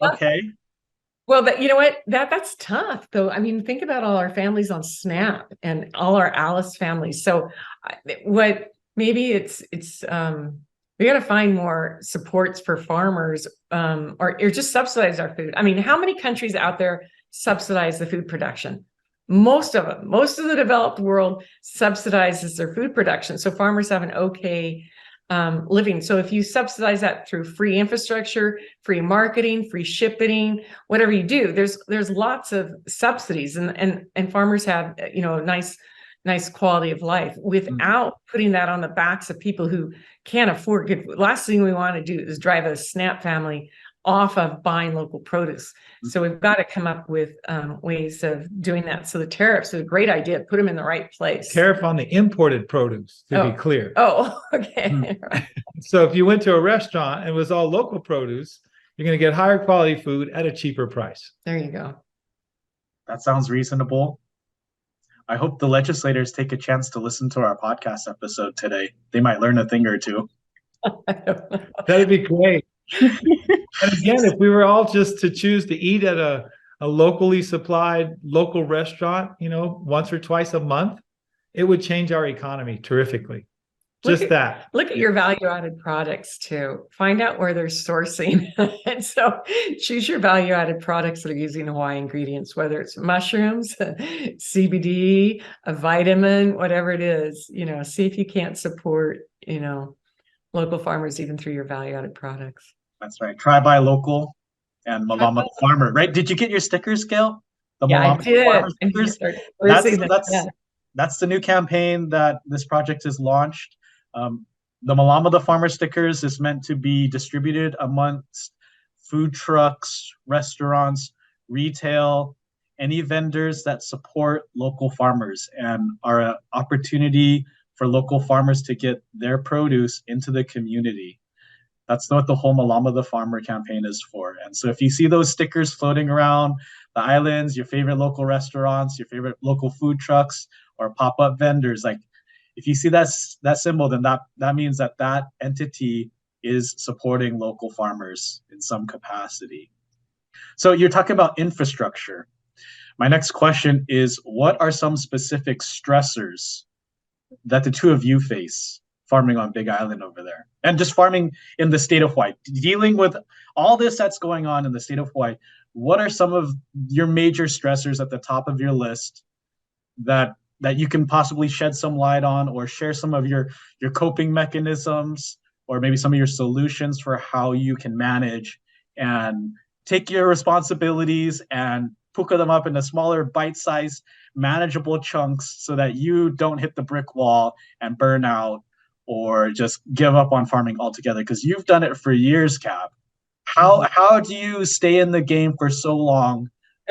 S2: Okay.
S5: Well, you know what? That's tough, though. I mean, think about all our families on SNAP and all our Alice families. So, maybe it's we got to find more supports for farmers, or just subsidize our food. I mean, how many countries out there subsidize the food production? Most of them. Most of the developed world subsidizes their food production. So farmers have an okay living. So if you subsidize that through free infrastructure, free marketing, free shipping, whatever you do, there's lots of subsidies, and farmers have nice quality of life without putting that on the backs of people who can't afford good food. Last thing we want to do is drive a SNAP family off of buying local produce. So we've got to come up with ways of doing that. So the tariffs are a great idea. Put them in the right place.
S3: Tariff on the imported produce, to be clear.
S5: Oh, okay.
S3: So if you went to a restaurant and it was all local produce, you're going to get higher quality food at a cheaper price.
S5: There you go.
S2: That sounds reasonable. I hope the legislators take a chance to listen to our podcast episode today. They might learn a thing or two.
S3: That'd be great. And again, if we were all just to choose to eat at a a locally supplied local restaurant, once or twice a month, it would change our economy terrifically. Look
S5: at your value-added products too. Find out where they're sourcing. And so choose your value-added products that are using Hawaiian ingredients, whether it's mushrooms, CBD, a vitamin, whatever it is, see if you can't support, local farmers even through your value-added products.
S2: That's right. Try buy local and Malama the Farmer, right? Did you get your stickers, Gail?
S5: I did.
S2: Farmer stickers? That's the new campaign that this project has launched. The Malama the Farmer stickers is meant to be distributed amongst food trucks, restaurants, retail, any vendors that support local farmers and are an opportunity for local farmers to get their produce into the community. That's what the whole Malama the Farmer campaign is for. And so if you see those stickers floating around the islands, your favorite local restaurants, your favorite local food trucks, or pop-up vendors, like if you see that symbol, then that means that entity is supporting local farmers in some capacity. So you're talking about infrastructure. My next question is, what are some specific stressors that the two of you face farming on Big Island over there? And just farming in the state of Hawaii, dealing with all this that's going on in the state of Hawaii, what are some of your major stressors at the top of your list that you can possibly shed some light on, or share some of your coping mechanisms, or maybe some of your solutions for how you can manage and take your responsibilities and puka them up into smaller, bite-sized, manageable chunks so that you don't hit the brick wall and burn out or just give up on farming altogether? Because you've done it for years, Cab. How do you stay in the game for so long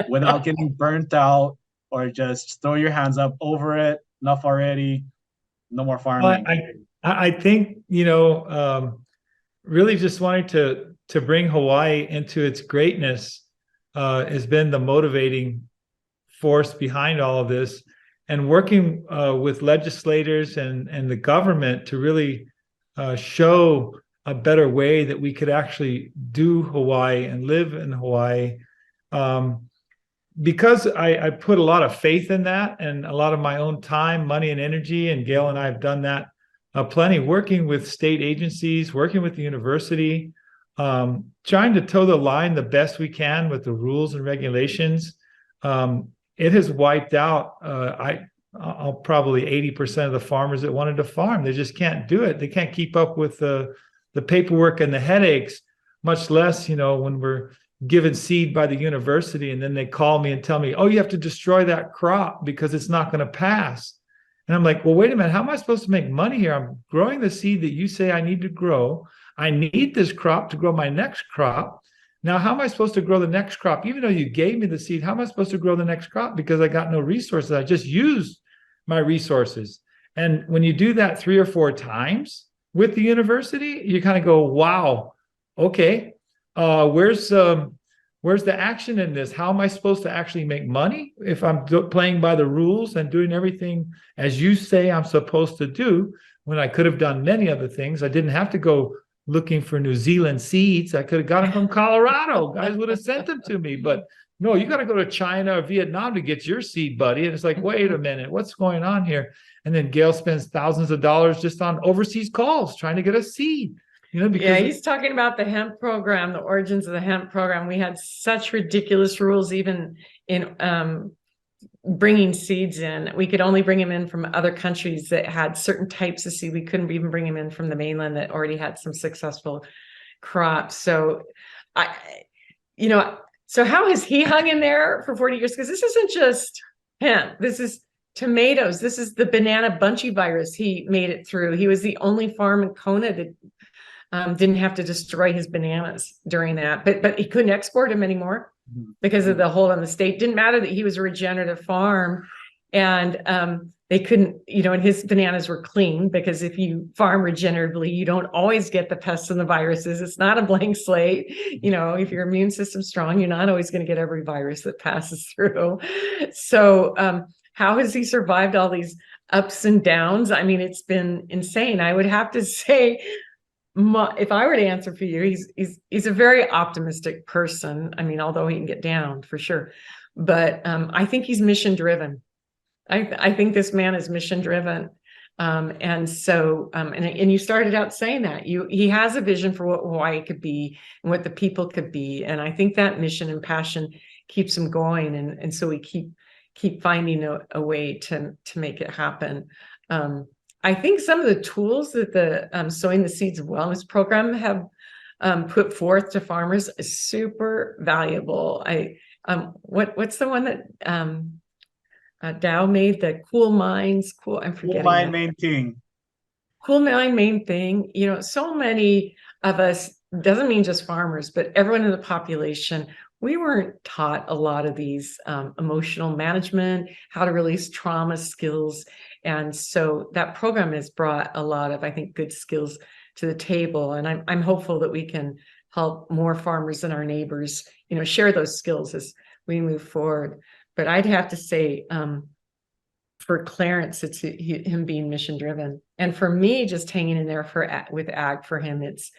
S2: without getting burnt out, or just throw your hands up, over it, enough already, no more farming?
S3: I think, really just wanting to bring Hawaii into its greatness has been the motivating force behind all of this, and working with legislators and the government to really show a better way that we could actually do Hawaii and live in Hawaii. Because I put a lot of faith in that, and a lot of my own time, money, and energy, and Gail and I have done that plenty, working with state agencies, working with the university, trying to toe the line the best we can with the rules and regulations. It has wiped out I'll probably 80% of the farmers that wanted to farm. They just can't do it. They can't keep up with the paperwork and the headaches, much less, when we're given seed by the university and then they call me and tell me, oh, you have to destroy that crop because it's not going to pass. And I'm like, well, wait a minute, how am I supposed to make money here? I'm growing the seed that you say I need to grow. I need this crop to grow my next crop. Now, how am I supposed to grow the next crop? Even though you gave me the seed, how am I supposed to grow the next crop? Because I got no resources. I just used my resources. And when you do that 3 or 4 times with the university, you kind of go, wow, okay, where's the action in this? How am I supposed to actually make money if I'm playing by the rules and doing everything as you say I'm supposed to do, when I could have done many other things? I didn't have to go looking for New Zealand seeds. I could have got them from Colorado. Guys would have sent them to me. But no, you got to go to China or Vietnam to get your seed, buddy. And it's like, wait a minute, what's going on here? And then Gail spends thousands of dollars just on overseas calls trying to get a seed. Because
S5: he's talking about the hemp program, the origins of the hemp program. We had such ridiculous rules, even in bringing seeds in. We could only bring them in from other countries that had certain types of seed. We couldn't even bring them in from the mainland that already had some successful crops. So so how has he hung in there for 40 years? Because this isn't just hemp. This is tomatoes. This is the banana bunchy virus. He made it through. He was the only farm in Kona that didn't have to destroy his bananas during that, but he couldn't export them anymore because of the hold on the state. Didn't matter that he was a regenerative farm, and they couldn't, and his bananas were clean, because if you farm regeneratively, you don't always get the pests and the viruses. It's not a blank slate. If your immune system's strong, you're not always going to get every virus that passes through. So how has he survived all these ups and downs? I mean, it's been insane. I would have to say if I were to answer for you, he's a very optimistic person. I mean, although he can get down for sure, but I think he's mission driven. I think this man is mission driven. And so, and you started out saying that he has a vision for what Hawaii could be and what the people could be. And I think that mission and passion keeps him going. And so we keep finding a way to make it happen. I think some of the tools that the Sowing the Seeds of Wellness program have put forth to farmers is super valuable. What's the one that Dow made, the Cool Minds, I'm forgetting.
S2: Cool Mind Main Thing.
S5: Cool Mind Main Thing. You know, so many of us, doesn't mean just farmers, but everyone in the population, we weren't taught a lot of these emotional management, how to release trauma skills. And so that program has brought a lot of, I think, good skills to the table. And I'm hopeful that we can help more farmers and our neighbors, share those skills as we move forward. But I'd have to say, for Clarence, it's him being mission driven. And for me, just hanging in there with ag for him, it's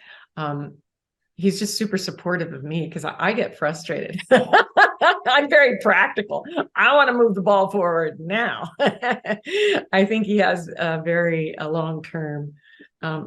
S5: he's just super supportive of me because I get frustrated. I'm very practical. I want to move the ball forward now. I think he has a very long-term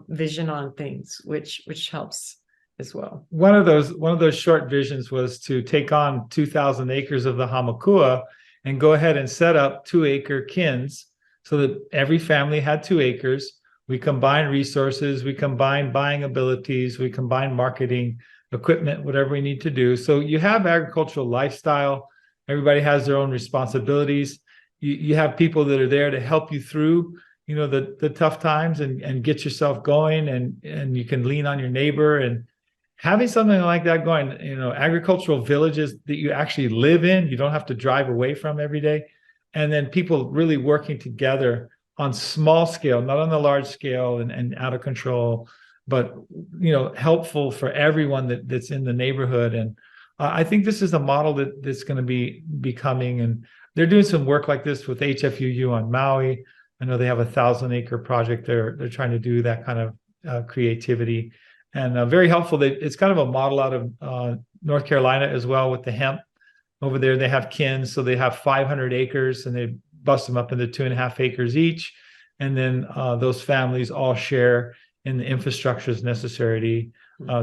S5: vision on things, which helps as well.
S3: One of those short visions was to take on 2,000 acres of the Hamakua and go ahead and set up 2-acre kins so that every family had 2 acres. We combine resources, we combine buying abilities, we combine marketing, equipment, whatever we need to do. So you have agricultural lifestyle. Everybody has their own responsibilities. You have people that are there to help you through, the tough times and get yourself going, and you can lean on your neighbor. And having something like that going, agricultural villages that you actually live in, you don't have to drive away from every day. And then people really working together on small scale, not on the large scale and out of control, but helpful for everyone that's in the neighborhood. And I think this is a model that's going to be becoming, and they're doing some work like this with HFUU on Maui. I know they have a 1,000-acre project. They're trying to do that kind of creativity, and very helpful. It's kind of a model out of North Carolina as well with the hemp. Over there, they have kins, so they have 500 acres, and they bust them up into 2.5 acres each. And then those families all share in the infrastructures necessary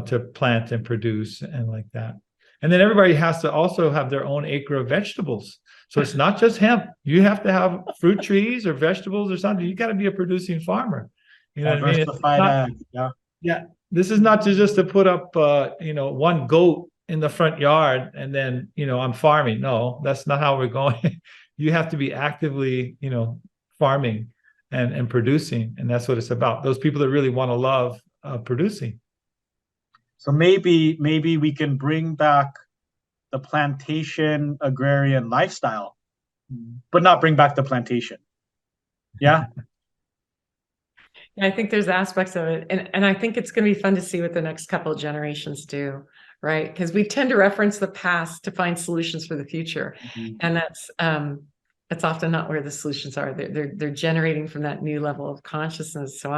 S3: to plant and produce and like that. And then everybody has to also have their own acre of vegetables. So it's not just hemp. You have to have fruit trees or vegetables or something. You got to be a producing farmer. You know what I mean? Yeah. This is not just to put up, one goat in the front yard and then, I'm farming. No, that's not how we're going. You have to be actively, farming and producing. And that's what it's about. Those people that really want to love producing.
S2: So maybe we can bring back the plantation agrarian lifestyle, but not bring back the plantation. Yeah.
S5: I think there's aspects of it. And I think it's going to be fun to see what the next couple of generations do, right? Because we tend to reference the past to find solutions for the future. Mm-hmm. And that's often not where the solutions are. They're generating from that new level of consciousness. So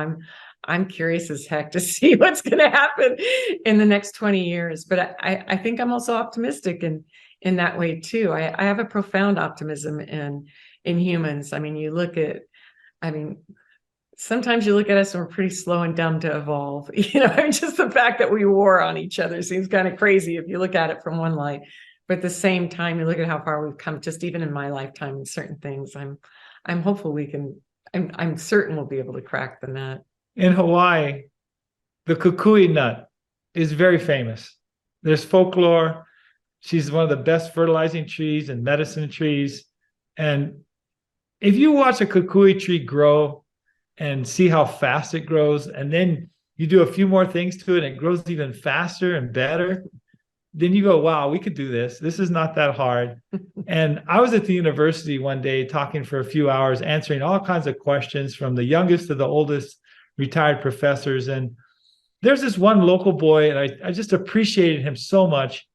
S5: I'm curious as heck to see what's going to happen in the next 20 years. But I think I'm also optimistic in that way too. I have a profound optimism in humans. I mean, sometimes you look at us and we're pretty slow and dumb to evolve. Just the fact that we war on each other seems kind of crazy if you look at it from one light. But at the same time, you look at how far we've come, just even in my lifetime in certain things. I'm hopeful I'm certain we'll be able to crack the nut.
S3: In Hawaii, the kukui nut is very famous. There's folklore. She's one of the best fertilizing trees and medicine trees. And if you watch a kukui tree grow and see how fast it grows, and then you do a few more things to it and it grows even faster and better, then you go, wow, we could do this. This is not that hard. And I was at the university one day talking for a few hours, answering all kinds of questions from the youngest to the oldest retired professors. And there's this one local boy, and I just appreciated him so much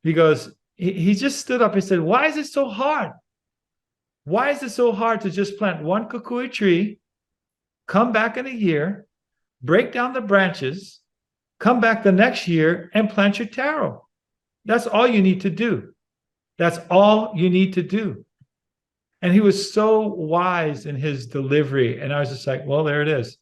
S3: because he just stood up and said, why is it so hard? Why is it so hard to just plant one kukui tree, come back in a year, break down the branches, come back the next year and plant your taro. That's all you need to do. That's all you need to do. And he was so wise in his delivery. And I was just like, well, there it is.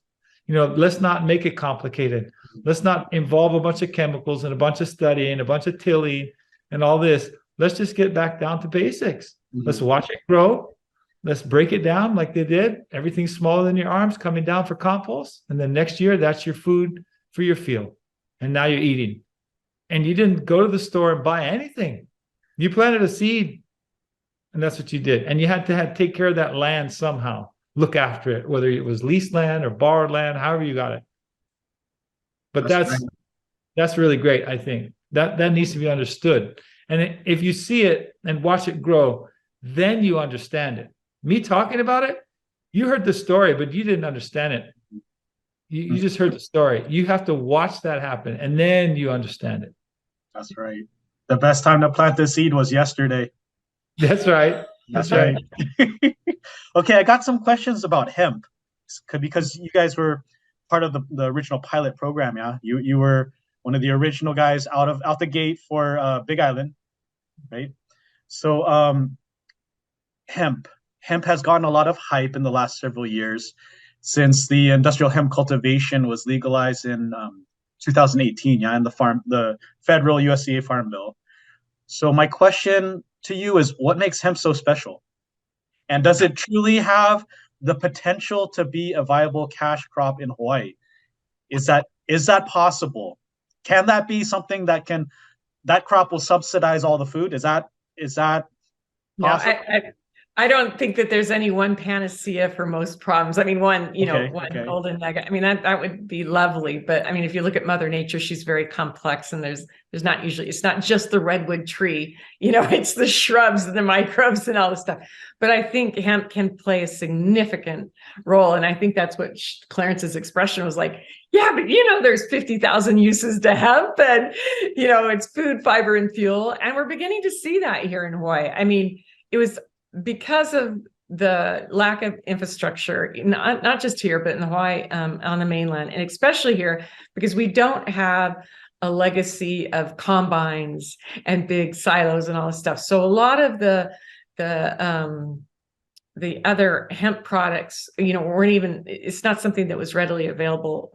S3: Let's not make it complicated. Let's not involve a bunch of chemicals and a bunch of studying, a bunch of tilling and all this. Let's just get back down to basics. Mm-hmm. Let's watch it grow. Let's break it down like they did. Everything smaller than your arms coming down for compost. And then next year, that's your food for your field. And now you're eating. And you didn't go to the store and buy anything. You planted a seed. And that's what you did. And you had to take care of that land somehow. Look after it, whether it was leased land or borrowed land, however you got it. But that's really great, I think. That needs to be understood. And if you see it and watch it grow, then you understand it. Me talking about it, you heard the story, but you didn't understand it. You just heard the story. You have to watch that happen, and then you understand it.
S2: That's right. The best time to plant the seed was yesterday.
S3: That's right. That's right.
S2: Okay, I got some questions about hemp because you guys were part of the original pilot program. Yeah, you were one of the original guys out the gate for Big Island, right? So hemp has gotten a lot of hype in the last several years since the industrial hemp cultivation was legalized in 2018. Yeah, in the federal USDA Farm Bill. So my question to you is, what makes hemp so special? And does it truly have the potential to be a viable cash crop in Hawaii? Is that possible? Can that be something that crop will subsidize all the food? Is that possible?
S5: No, I don't think that there's any one panacea for most problems. I mean, one golden nugget. I mean, that would be lovely. But I mean, if you look at Mother Nature, she's very complex, and it's not just the redwood tree, it's the shrubs and the microbes and all this stuff. But I think hemp can play a significant role. And I think that's what Clarence's expression was like. Yeah, but there's 50,000 uses to hemp, and it's food, fiber, and fuel. And we're beginning to see that here in Hawaii. I mean, it was because of the lack of infrastructure, not just here, but in Hawaii, on the mainland, and especially here, because we don't have a legacy of combines and big silos and all this stuff. So a lot of the other hemp products, it's not something that was readily available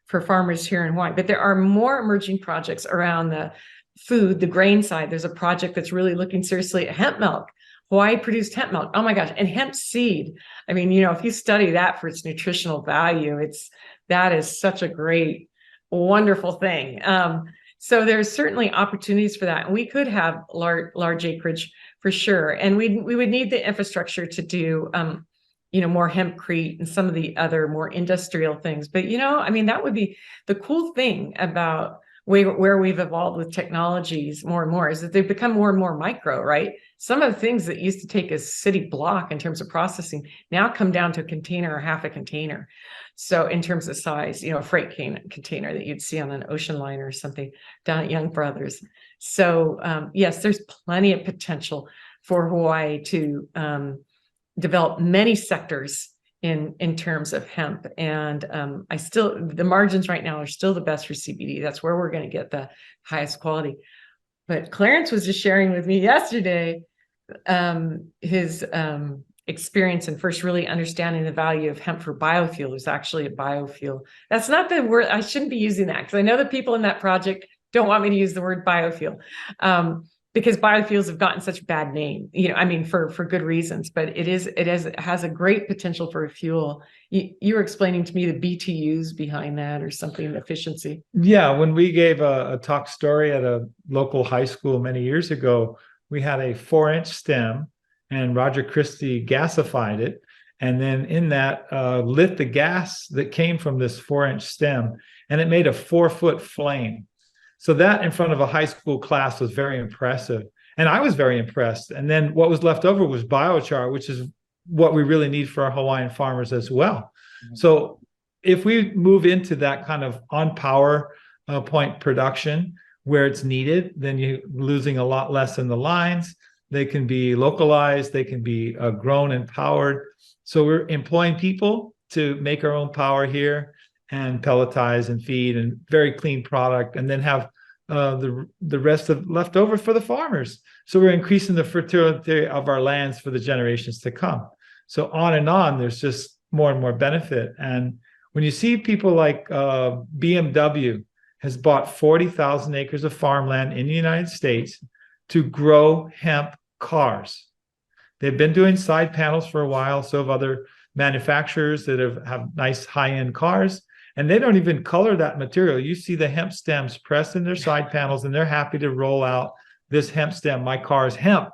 S5: for farmers here in Hawaii. But there are more emerging projects around the food, the grain side. There's a project that's really looking seriously at hemp milk. Hawaii produced hemp milk. Oh my gosh. And hemp seed. I mean, if you study that for its nutritional value, that is such a great, wonderful thing. So there's certainly opportunities for that. And we could have large acreage for sure. And we would need the infrastructure to do, more hempcrete and some of the other more industrial things. But, that would be the cool thing about where we've evolved with technologies more and more, is that they've become more and more micro, right? Some of the things that used to take a city block in terms of processing now come down to a container or half a container. So in terms of size, a freight container that you'd see on an ocean liner or something down at Young Brothers. So yes, there's plenty of potential for Hawaii to develop many sectors in terms of hemp. And the margins right now are still the best for CBD. That's where we're going to get the highest quality. But Clarence was just sharing with me yesterday his experience and first really understanding the value of hemp for biofuel. Is actually a biofuel. That's not the word. I shouldn't be using that, because I know the people in that project don't want me to use the word biofuel. Because biofuels have gotten such a bad name, for good reasons, but it has a great potential for a fuel. You were explaining to me the BTUs behind that, or something, efficiency.
S3: Yeah, when we gave a talk story at a local high school many years ago, we had a 4-inch stem, and Roger Christie gasified it, and then in that lit the gas that came from this 4-inch stem, and it made a 4-foot flame. So that in front of a high school class was very impressive. And I was very impressed. And then what was left over was biochar, which is what we really need for our Hawaiian farmers as well. Mm-hmm. So if we move into that kind of on power point production where it's needed, then you're losing a lot less in the lines. They can be localized. They can be grown and powered. So we're employing people to make our own power here. and pelletize and feed, and very clean product, and then have the rest of left over for the farmers. So we're increasing the fertility of our lands for the generations to come. So on and on, there's just more and more benefit. And when you see people like BMW has bought 40,000 acres of farmland in the United States to grow hemp cars. They've been doing side panels for a while, so have other manufacturers that have nice high-end cars, and they don't even color that material. You see the hemp stems pressed in their side panels, and they're happy to roll out this hemp stem. My car is hemp,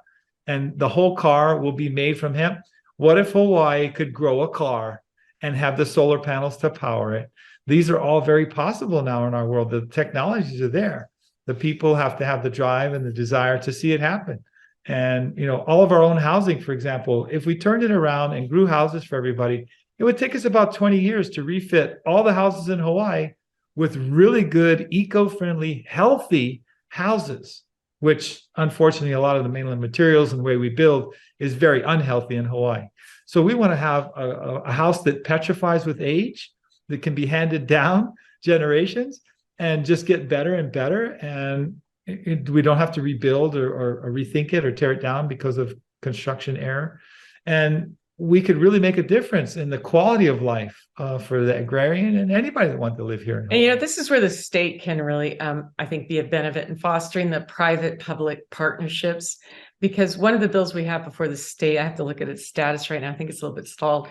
S3: and the whole car will be made from hemp. What if Hawaii could grow a car and have the solar panels to power it? These are all very possible now in our world. The technologies are there. The people have to have the drive and the desire to see it happen. And, all of our own housing, for example, if we turned it around and grew houses for everybody, it would take us about 20 years to refit all the houses in Hawaii with really good, eco-friendly, healthy houses, which unfortunately, a lot of the mainland materials and the way we build is very unhealthy in Hawaii. So we want to have a house that petrifies with age, that can be handed down generations and just get better and better. And we don't have to rebuild or rethink it or tear it down because of construction error. And we could really make a difference in the quality of life for the agrarian and anybody that wants to live here.
S5: And this is where the state can really, I think, be a benefit in fostering the private-public partnerships. Because one of the bills we have before the state, I have to look at its status right now, I think it's a little bit stalled,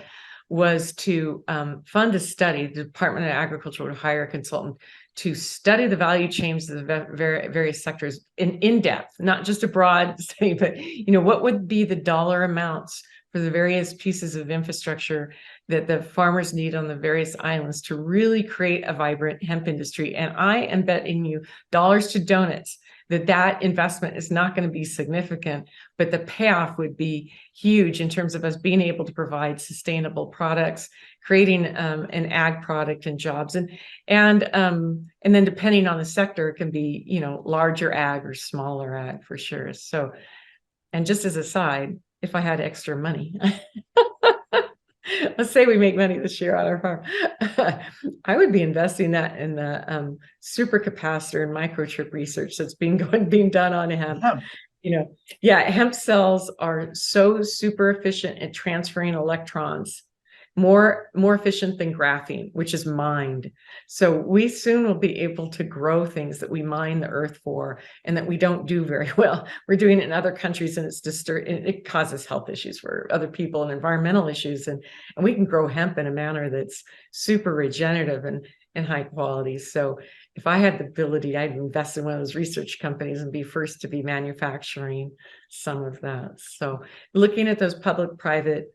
S5: was to fund a study. The Department of Agriculture would hire a consultant to study the value chains of the various sectors in depth, not just a broad study, but what would be the dollar amounts for the various pieces of infrastructure that the farmers need on the various islands to really create a vibrant hemp industry. And I am betting you dollars to donuts that investment is not going to be significant, but the payoff would be huge in terms of us being able to provide sustainable products, creating an ag product and jobs, and then depending on the sector, it can be larger ag or smaller ag for sure. So, and just as a side, if I had extra money, let's say we make money this year on our farm, I would be investing that in the supercapacitor and microchip research that's being done on hemp. Hemp cells are so super efficient at transferring electrons, more efficient than graphene, which is mined. So we soon will be able to grow things that we mine the earth for and that we don't do very well. We're doing it in other countries, and it causes health issues for other people and environmental issues. And we can grow hemp in a manner that's super regenerative and high quality. So if I had the ability, I'd invest in one of those research companies and be first to be manufacturing some of that. So looking at those public-private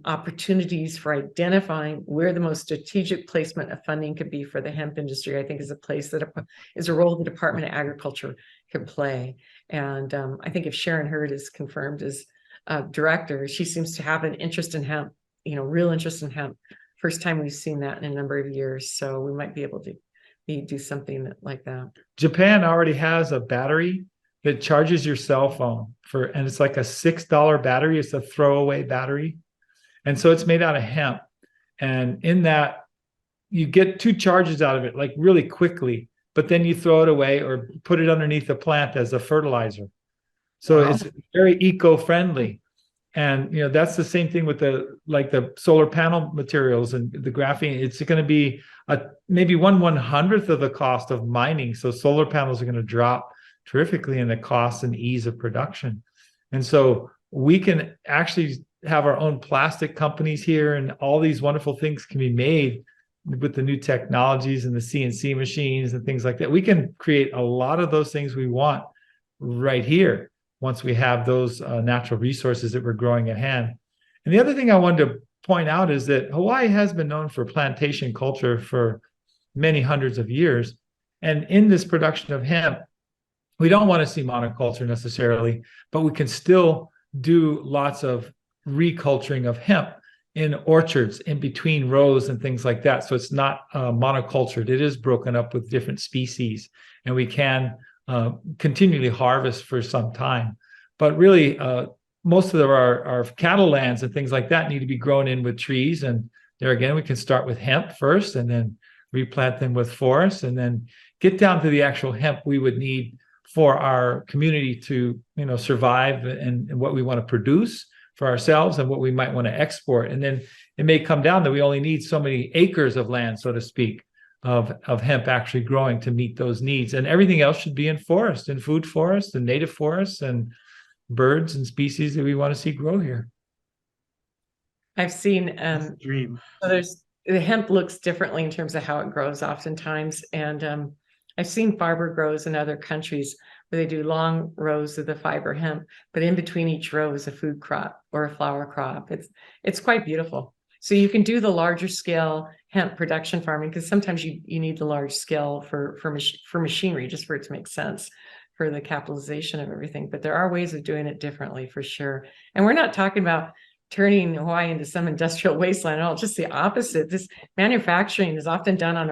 S5: opportunities for identifying where the most strategic placement of funding could be for the hemp industry, I think is a role the Department of Agriculture can play. And I think if Sharon Hurd is confirmed as director, she seems to have an interest in hemp, real interest in hemp. First time we've seen that in a number of years. So we might be able to do something like that.
S3: Japan already has a battery that charges your cell phone and it's like a $6 battery. It's a throwaway battery. And so it's made out of hemp. And in that, you get 2 charges out of it, like really quickly, but then you throw it away or put it underneath the plant as a fertilizer. So It's very eco-friendly. And that's the same thing with the solar panel materials and the graphene. It's going to be maybe 1/100th of the cost of mining. So solar panels are going to drop terrifically in the cost and ease of production. And so we can actually have our own plastic companies here, and all these wonderful things can be made with the new technologies and the CNC machines and things like that. We can create a lot of those things we want right here once we have those natural resources that we're growing at hand. And the other thing I wanted to point out is that Hawaii has been known for plantation culture for many hundreds of years. And in this production of hemp, we don't want to see monoculture necessarily, but we can still do lots of reculturing of hemp in orchards in between rows and things like that. So it's not monocultured. It is broken up with different species, and we can continually harvest for some time. But really, most of our cattle lands and things like that need to be grown in with trees. And there again, we can start with hemp first and then replant them with forests, and then get down to the actual hemp we would need for our community to, survive, and what we want to produce for ourselves and what we might want to export. And then it may come down that we only need so many acres of land, so to speak, of hemp actually growing to meet those needs. And everything else should be in forest, in food forests and native forests and birds and species that we want to see grow here.
S5: I've seen
S2: dream.
S5: So the hemp looks differently in terms of how it grows oftentimes. And I've seen fiber grows in other countries where they do long rows of the fiber hemp, but in between each row is a food crop or a flower crop. It's quite beautiful. So you can do the larger scale hemp production farming, because sometimes you need the large scale for machinery, just for it to make sense for the capitalization of everything. But there are ways of doing it differently for sure. And we're not talking about turning Hawaii into some industrial wasteland at all, just the opposite. This manufacturing is often done on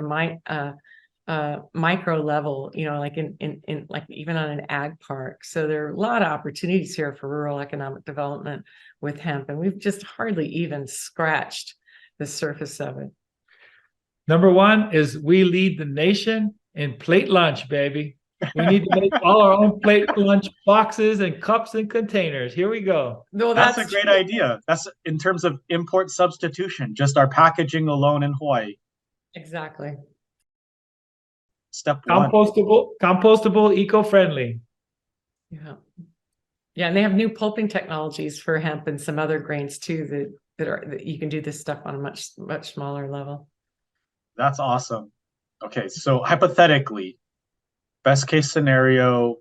S5: a micro level, like in like even on an ag park. So there are a lot of opportunities here for rural economic development with hemp, and we've just hardly even scratched the surface of it.
S3: Number one is we lead the nation in plate lunch, baby. We need to make all our own plate lunch boxes and cups and containers. Here we go.
S5: No,
S2: that's a great idea. That's in terms of import substitution, just our packaging alone in Hawaii.
S5: Exactly.
S2: Step one.
S3: Compostable, eco-friendly.
S5: Yeah, and they have new pulping technologies for hemp and some other grains too that you can do this stuff on a much smaller level.
S2: That's awesome. Okay, so hypothetically, best case scenario,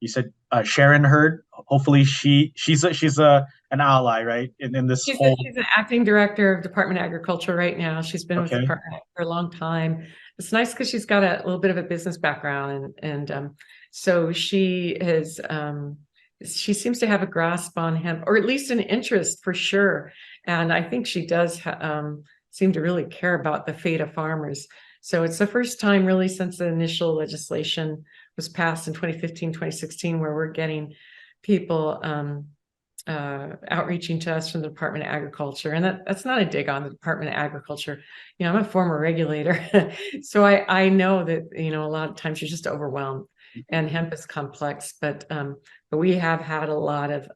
S2: you said Sharon Hurd. Hopefully she's an ally, right? In this
S5: she's
S2: whole.
S5: She's an acting director of Department of Agriculture right now. She's been with the department for a long time. It's nice because she's got a little bit of a business background, and so she has. She seems to have a grasp on hemp, or at least an interest for sure. And I think she does seem to really care about the fate of farmers. So it's the first time really since the initial legislation was passed in 2015, 2016, where we're getting people outreaching to us from the Department of Agriculture. And that's not a dig on the Department of Agriculture. I'm a former regulator. So I know that, a lot of times you're just overwhelmed, and hemp is complex, but we have had a lot of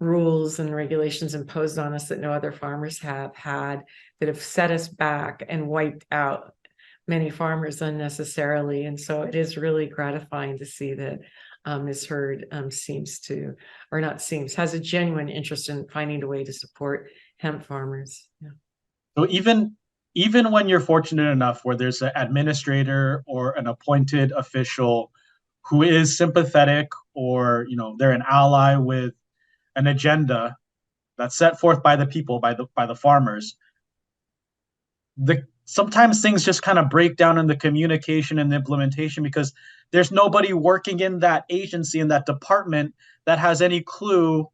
S5: rules and regulations imposed on us that no other farmers have had, that have set us back and wiped out many farmers unnecessarily. And so it is really gratifying to see that Ms. Hurd has a genuine interest in finding a way to support hemp farmers. Yeah.
S2: So even when you're fortunate enough where there's an administrator or an appointed official who is sympathetic, or they're an ally with an agenda that's set forth by the people, by the farmers, sometimes things just kind of break down in the communication and the implementation, because there's nobody working in that agency, in that department, that has any clue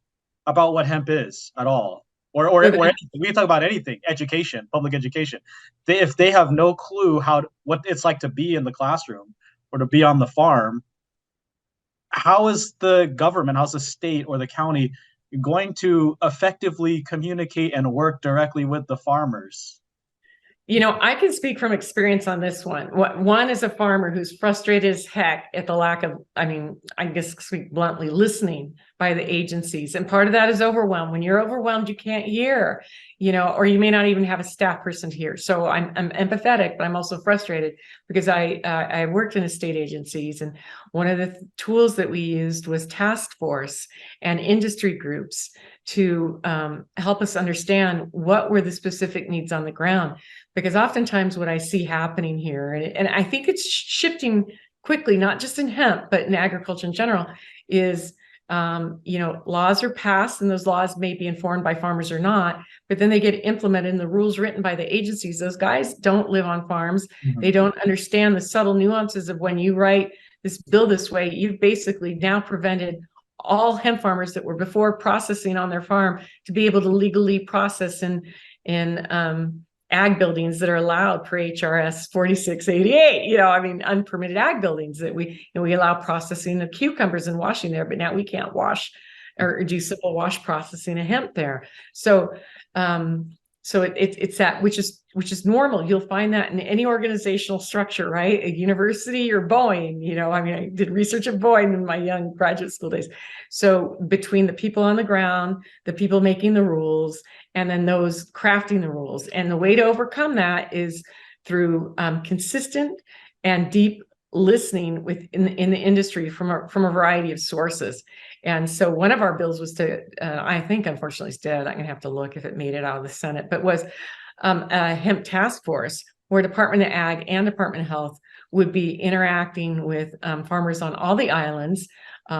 S2: about what hemp is at all. Or anything. We can talk about anything, education, public education. If they have no clue what it's like to be in the classroom or to be on the farm, how is the government, how's the state or the county going to effectively communicate and work directly with the farmers?
S5: I can speak from experience on this one. One is a farmer who's frustrated as heck at the lack of, I guess speak bluntly, listening by the agencies. And part of that is overwhelm. When you're overwhelmed, you can't hear, or you may not even have a staff person to hear. So I'm empathetic, but I'm also frustrated because I worked in state agencies, and one of the tools that we used was task force and industry groups to help us understand what were the specific needs on the ground. Because oftentimes what I see happening here, and I think it's shifting quickly, not just in hemp, but in agriculture in general, is, laws are passed, and those laws may be informed by farmers or not, but then they get implemented in the rules written by the agencies. Those guys don't live on farms. Mm-hmm. They don't understand the subtle nuances of when you write this bill this way, you've basically now prevented all hemp farmers that were before processing on their farm to be able to legally process in ag buildings that are allowed per HRS 4688, unpermitted ag buildings that we allow processing of cucumbers and washing there, but now we can't wash or do simple wash processing of hemp there. So So it's that, which is normal. You'll find that in any organizational structure, right? A university or Boeing, I mean, I did research at Boeing in my young graduate school days. So between the people on the ground, the people making the rules, and then those crafting the rules. And the way to overcome that is through consistent and deep listening in the industry from a variety of sources. And so one of our bills was to, I think unfortunately it's dead, I'm gonna have to look if it made it out of the Senate, but was a hemp task force where Department of Ag and Department of Health would be interacting with farmers on all the islands,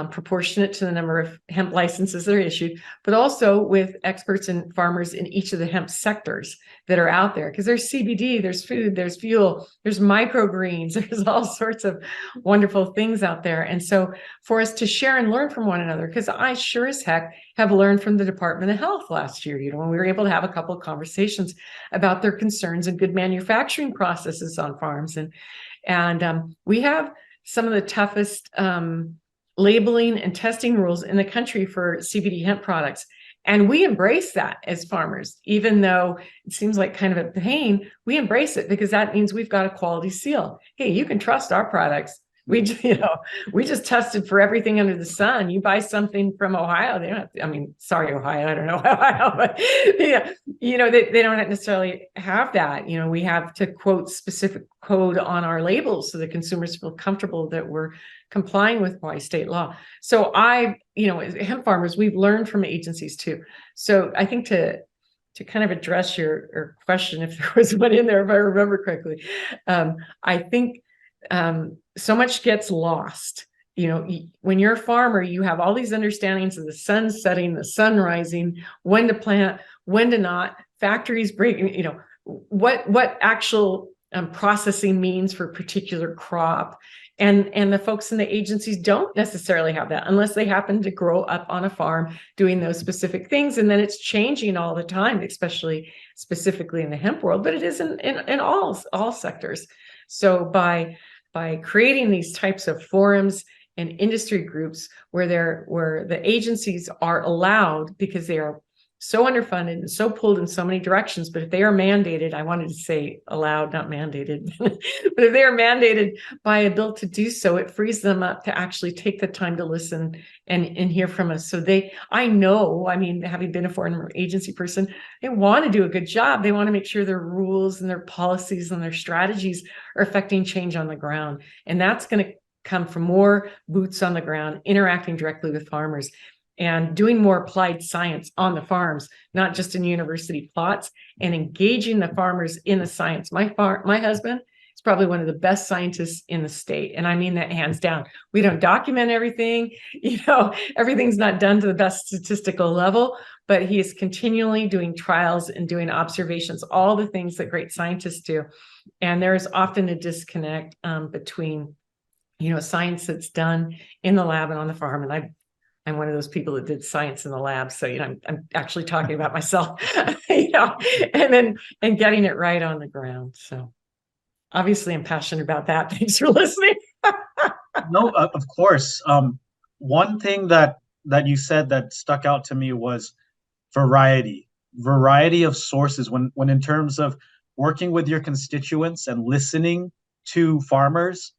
S5: proportionate to the number of hemp licenses that are issued, but also with experts and farmers in each of the hemp sectors that are out there. Because there's CBD, there's food, there's fuel, there's microgreens, there's all sorts of wonderful things out there. And so for us to share and learn from one another, because I sure as heck have learned from the Department of Health last year, when we were able to have a couple of conversations about their concerns and good manufacturing processes on farms. And we have some of the toughest labeling and testing rules in the country for CBD hemp products. And we embrace that as farmers, even though it seems like kind of a pain, we embrace it because that means we've got a quality seal. Hey, you can trust our products. We just tested for everything under the sun. You buy something from Ohio, they don't have to, I mean, sorry, Ohio, I don't know Ohio, but they don't necessarily have that. We have to quote specific code on our labels so that consumers feel comfortable that we're complying with Hawaii state law. So as hemp farmers, we've learned from agencies too. So I think to kind of address your question, if there was one in there, if I remember correctly, I think so much gets lost. When you're a farmer, you have all these understandings of the sun setting, the sun rising, when to plant, when to not, factories breaking, what actual processing means for a particular crop. And the folks in the agencies don't necessarily have that unless they happen to grow up on a farm doing those specific things. And then it's changing all the time, especially specifically in the hemp world, but it is in all sectors. So by creating these types of forums and industry groups where the agencies are allowed, because they are so underfunded and so pulled in so many directions, but if they are mandated, I wanted to say allowed, not mandated, but if they are mandated by a bill to do so, it frees them up to actually take the time to listen and hear from us. So having been a foreign agency person, they want to do a good job. They want to make sure their rules and their policies and their strategies are affecting change on the ground. And that's going to come from more boots on the ground, interacting directly with farmers, and doing more applied science on the farms, not just in university plots, and engaging the farmers in the science. My husband is probably one of the best scientists in the state. And I mean that hands down. We don't document everything, everything's not done to the best statistical level, but he is continually doing trials and doing observations, all the things that great scientists do. And there is often a disconnect between, science that's done in the lab and on the farm. And I'm one of those people that did science in the lab. So, I'm actually talking about myself, and getting it right on the ground. So obviously I'm passionate about that. Thanks for listening.
S2: No, of course. One thing that you said that stuck out to me was variety of sources when in terms of working with your constituents and listening to farmers.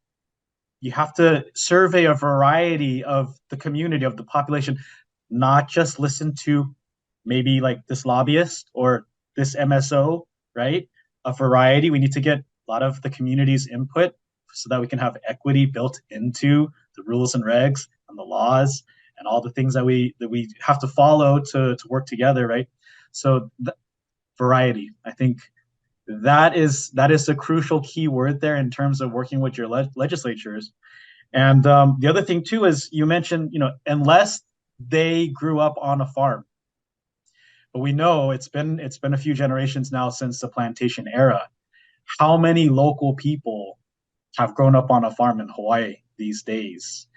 S2: You have to survey a variety of the community, of the population, not just listen to maybe like this lobbyist or this MSO, right? A variety. We need to get a lot of the community's input so that we can have equity built into the rules and regs and the laws and all the things that we have to follow to work together, right? So variety, I think that is a crucial key word there in terms of working with your legislatures. And the other thing too is you mentioned, unless they grew up on a farm, but we know it's been a few generations now since the plantation era. How many local people have grown up on a farm in Hawaii these days?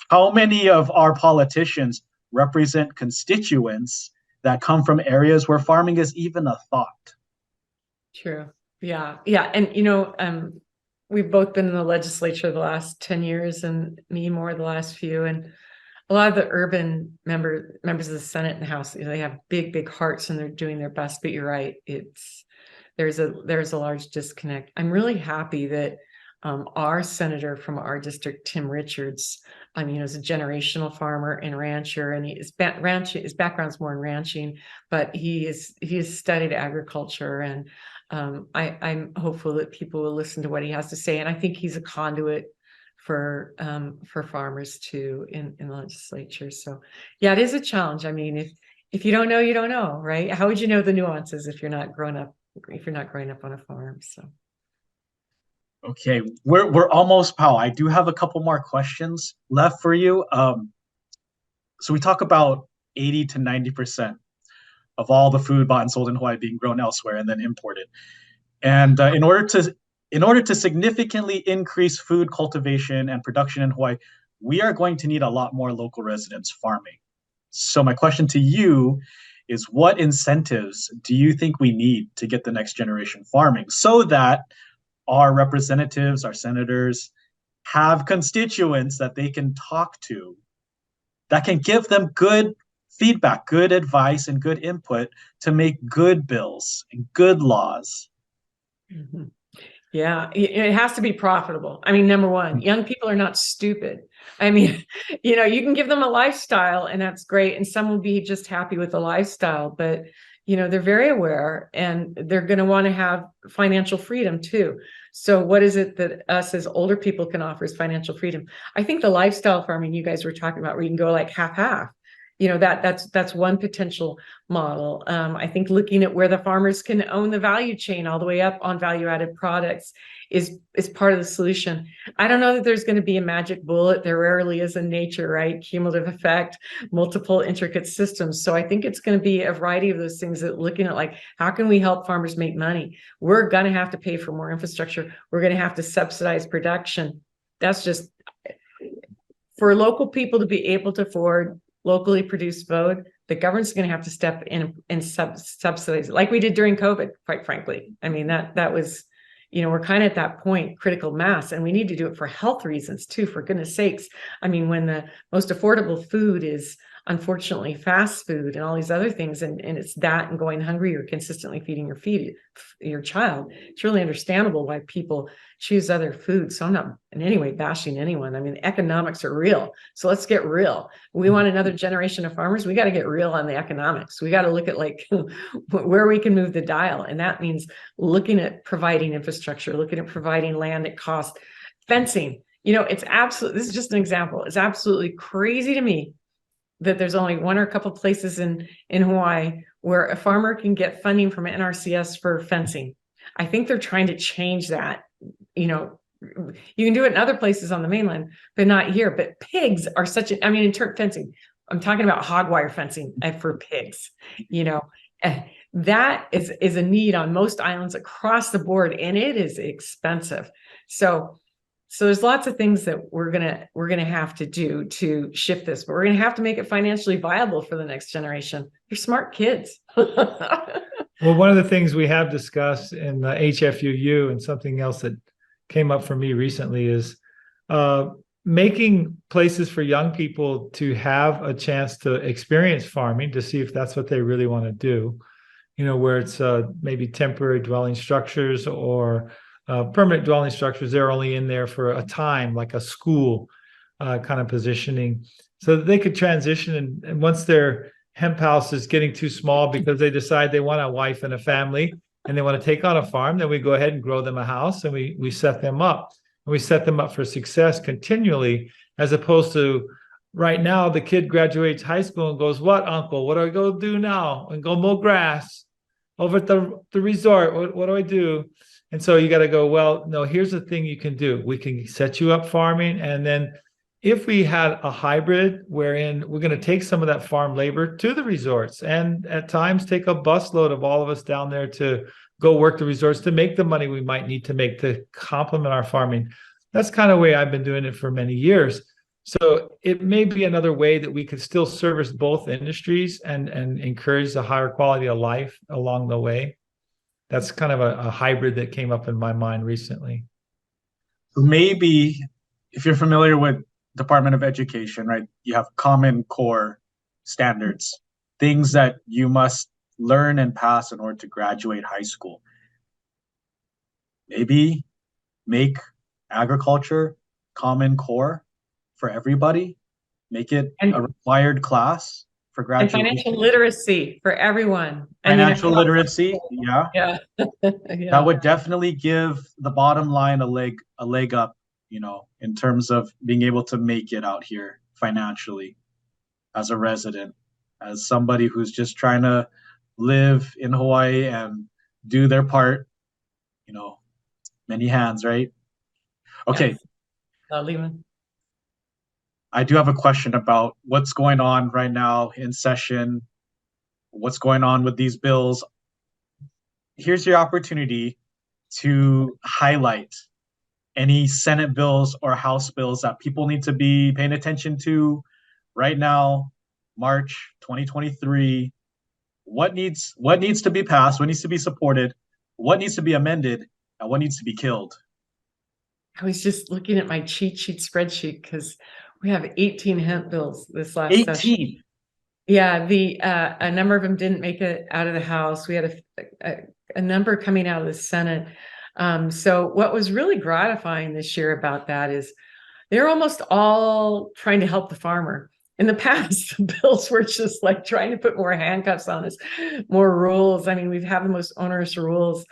S2: How many of our politicians represent constituents that come from areas where farming is even a thought?
S5: True. Yeah. And, we've both been in the legislature the last 10 years and me more the last few. And a lot of the urban members of the Senate and House, they have big hearts and they're doing their best. But you're right, there's a large disconnect. I'm really happy that our senator from our district, Tim Richards, is a generational farmer and rancher, and his background's more in ranching, but he has studied agriculture, and I'm hopeful that people will listen to what he has to say. And I think he's a conduit for farmers too in the legislature. So yeah, it is a challenge. I mean, if you don't know, you don't know, right? How would you know the nuances if you're not growing up on a farm? So
S2: okay, we're almost, Powell. I do have a couple more questions left for you. So we talk about 80 to 90% of all the food bought and sold in Hawaii being grown elsewhere and then imported. And in order to significantly increase food cultivation and production in Hawaii, we are going to need a lot more local residents farming. So my question to you is, what incentives do you think we need to get the next generation farming so that our representatives, our senators, have constituents that they can talk to, that can give them good feedback, good advice, and good input to make good bills and good laws?
S5: Mm-hmm. Yeah, it has to be profitable. I mean, number one, young people are not stupid. I mean, you can give them a lifestyle and that's great. And some will be just happy with the lifestyle, but they're very aware and they're going to want to have financial freedom too. So what is it that us as older people can offer is financial freedom? I think the lifestyle farming you guys were talking about, where you can go like half, that's one potential model. I think looking at where the farmers can own the value chain all the way up on value-added products is part of the solution. I don't know that there's going to be a magic bullet. There rarely is in nature, right? Cumulative effect, multiple intricate systems. So I think it's going to be a variety of those things that looking at like, how can we help farmers make money? We're going to have to pay for more infrastructure. We're going to have to subsidize production. That's just for local people to be able to afford locally produced food. The government's going to have to step in and subsidize it, like we did during COVID, quite frankly. I mean, that was, we're kind of at that point, critical mass, and we need to do it for health reasons too, for goodness sakes. I mean, when the most affordable food is unfortunately fast food and all these other things, and it's that and going hungry or consistently feeding your child, it's really understandable why people choose other foods. So I'm not in any way bashing anyone. I mean, economics are real. So let's get real. We want another generation of farmers. We got to get real on the economics. We got to look at like where we can move the dial. And that means looking at providing infrastructure, looking at providing land at cost, fencing. It's absolutely, this is just an example. It's absolutely crazy to me that there's only one or a couple places in Hawaii where a farmer can get funding from NRCS for fencing. I think they're trying to change that. You can do it in other places on the mainland, but not here. But pigs are in turf fencing, I'm talking about hog wire fencing for pigs. That is a need on most islands across the board, and it is expensive. So there's lots of things that we're gonna have to do to shift this, but we're gonna have to make it financially viable for the next generation. You're smart kids.
S3: Well, one of the things we have discussed in the HFUU, and something else that came up for me recently, is making places for young people to have a chance to experience farming, to see if that's what they really want to do. Where it's maybe temporary dwelling structures or permanent dwelling structures. They're only in there for a time, like a school kind of positioning, so that they could transition. And once their hemp house is getting too small because they decide they want a wife and a family and they want to take on a farm, then we go ahead and grow them a house, and we set them up. And we set them up for success continually, as opposed to right now, the kid graduates high school and goes, "What, uncle? What do I go do now?" And go mow grass over at the resort. What do I do? And so you got to go, well, no, here's the thing you can do. We can set you up farming. And then if we had a hybrid wherein we're going to take some of that farm labor to the resorts, and at times take a busload of all of us down there to go work the resorts to make the money we might need to make to complement our farming. That's kind of the way I've been doing it for many years. So it may be another way that we could still service both industries and encourage the higher quality of life along the way. That's kind of a hybrid that came up in my mind recently.
S2: Maybe if you're familiar with Department of Education, right? You have Common Core standards, things that you must learn and pass in order to graduate high school. Maybe make agriculture Common Core for everybody. Make it a required class for graduation.
S5: And financial literacy for everyone.
S2: Financial literacy, yeah.
S5: Yeah.
S2: That would definitely give the bottom line a leg up, you know, in terms of being able to make it out here financially as a resident, as somebody who's just trying to live in Hawaii and do their part, you know, many hands, right? Okay.
S5: Yes. Lehman.
S2: I do have a question about what's going on right now in session, what's going on with these bills. Here's your opportunity to highlight any Senate bills or House bills that people need to be paying attention to right now, March 2023. What needs to be passed, what needs to be supported, what needs to be amended, and what needs to be killed?
S5: I was just looking at my cheat sheet spreadsheet because we have 18 hemp bills this last session.
S2: 18.
S5: Yeah, a number of them didn't make it out of the House. We had a number coming out of the Senate. So what was really gratifying this year about that is they're almost all trying to help the farmer. In the past, the bills were just like trying to put more handcuffs on us, more rules. I mean, we've had the most onerous rules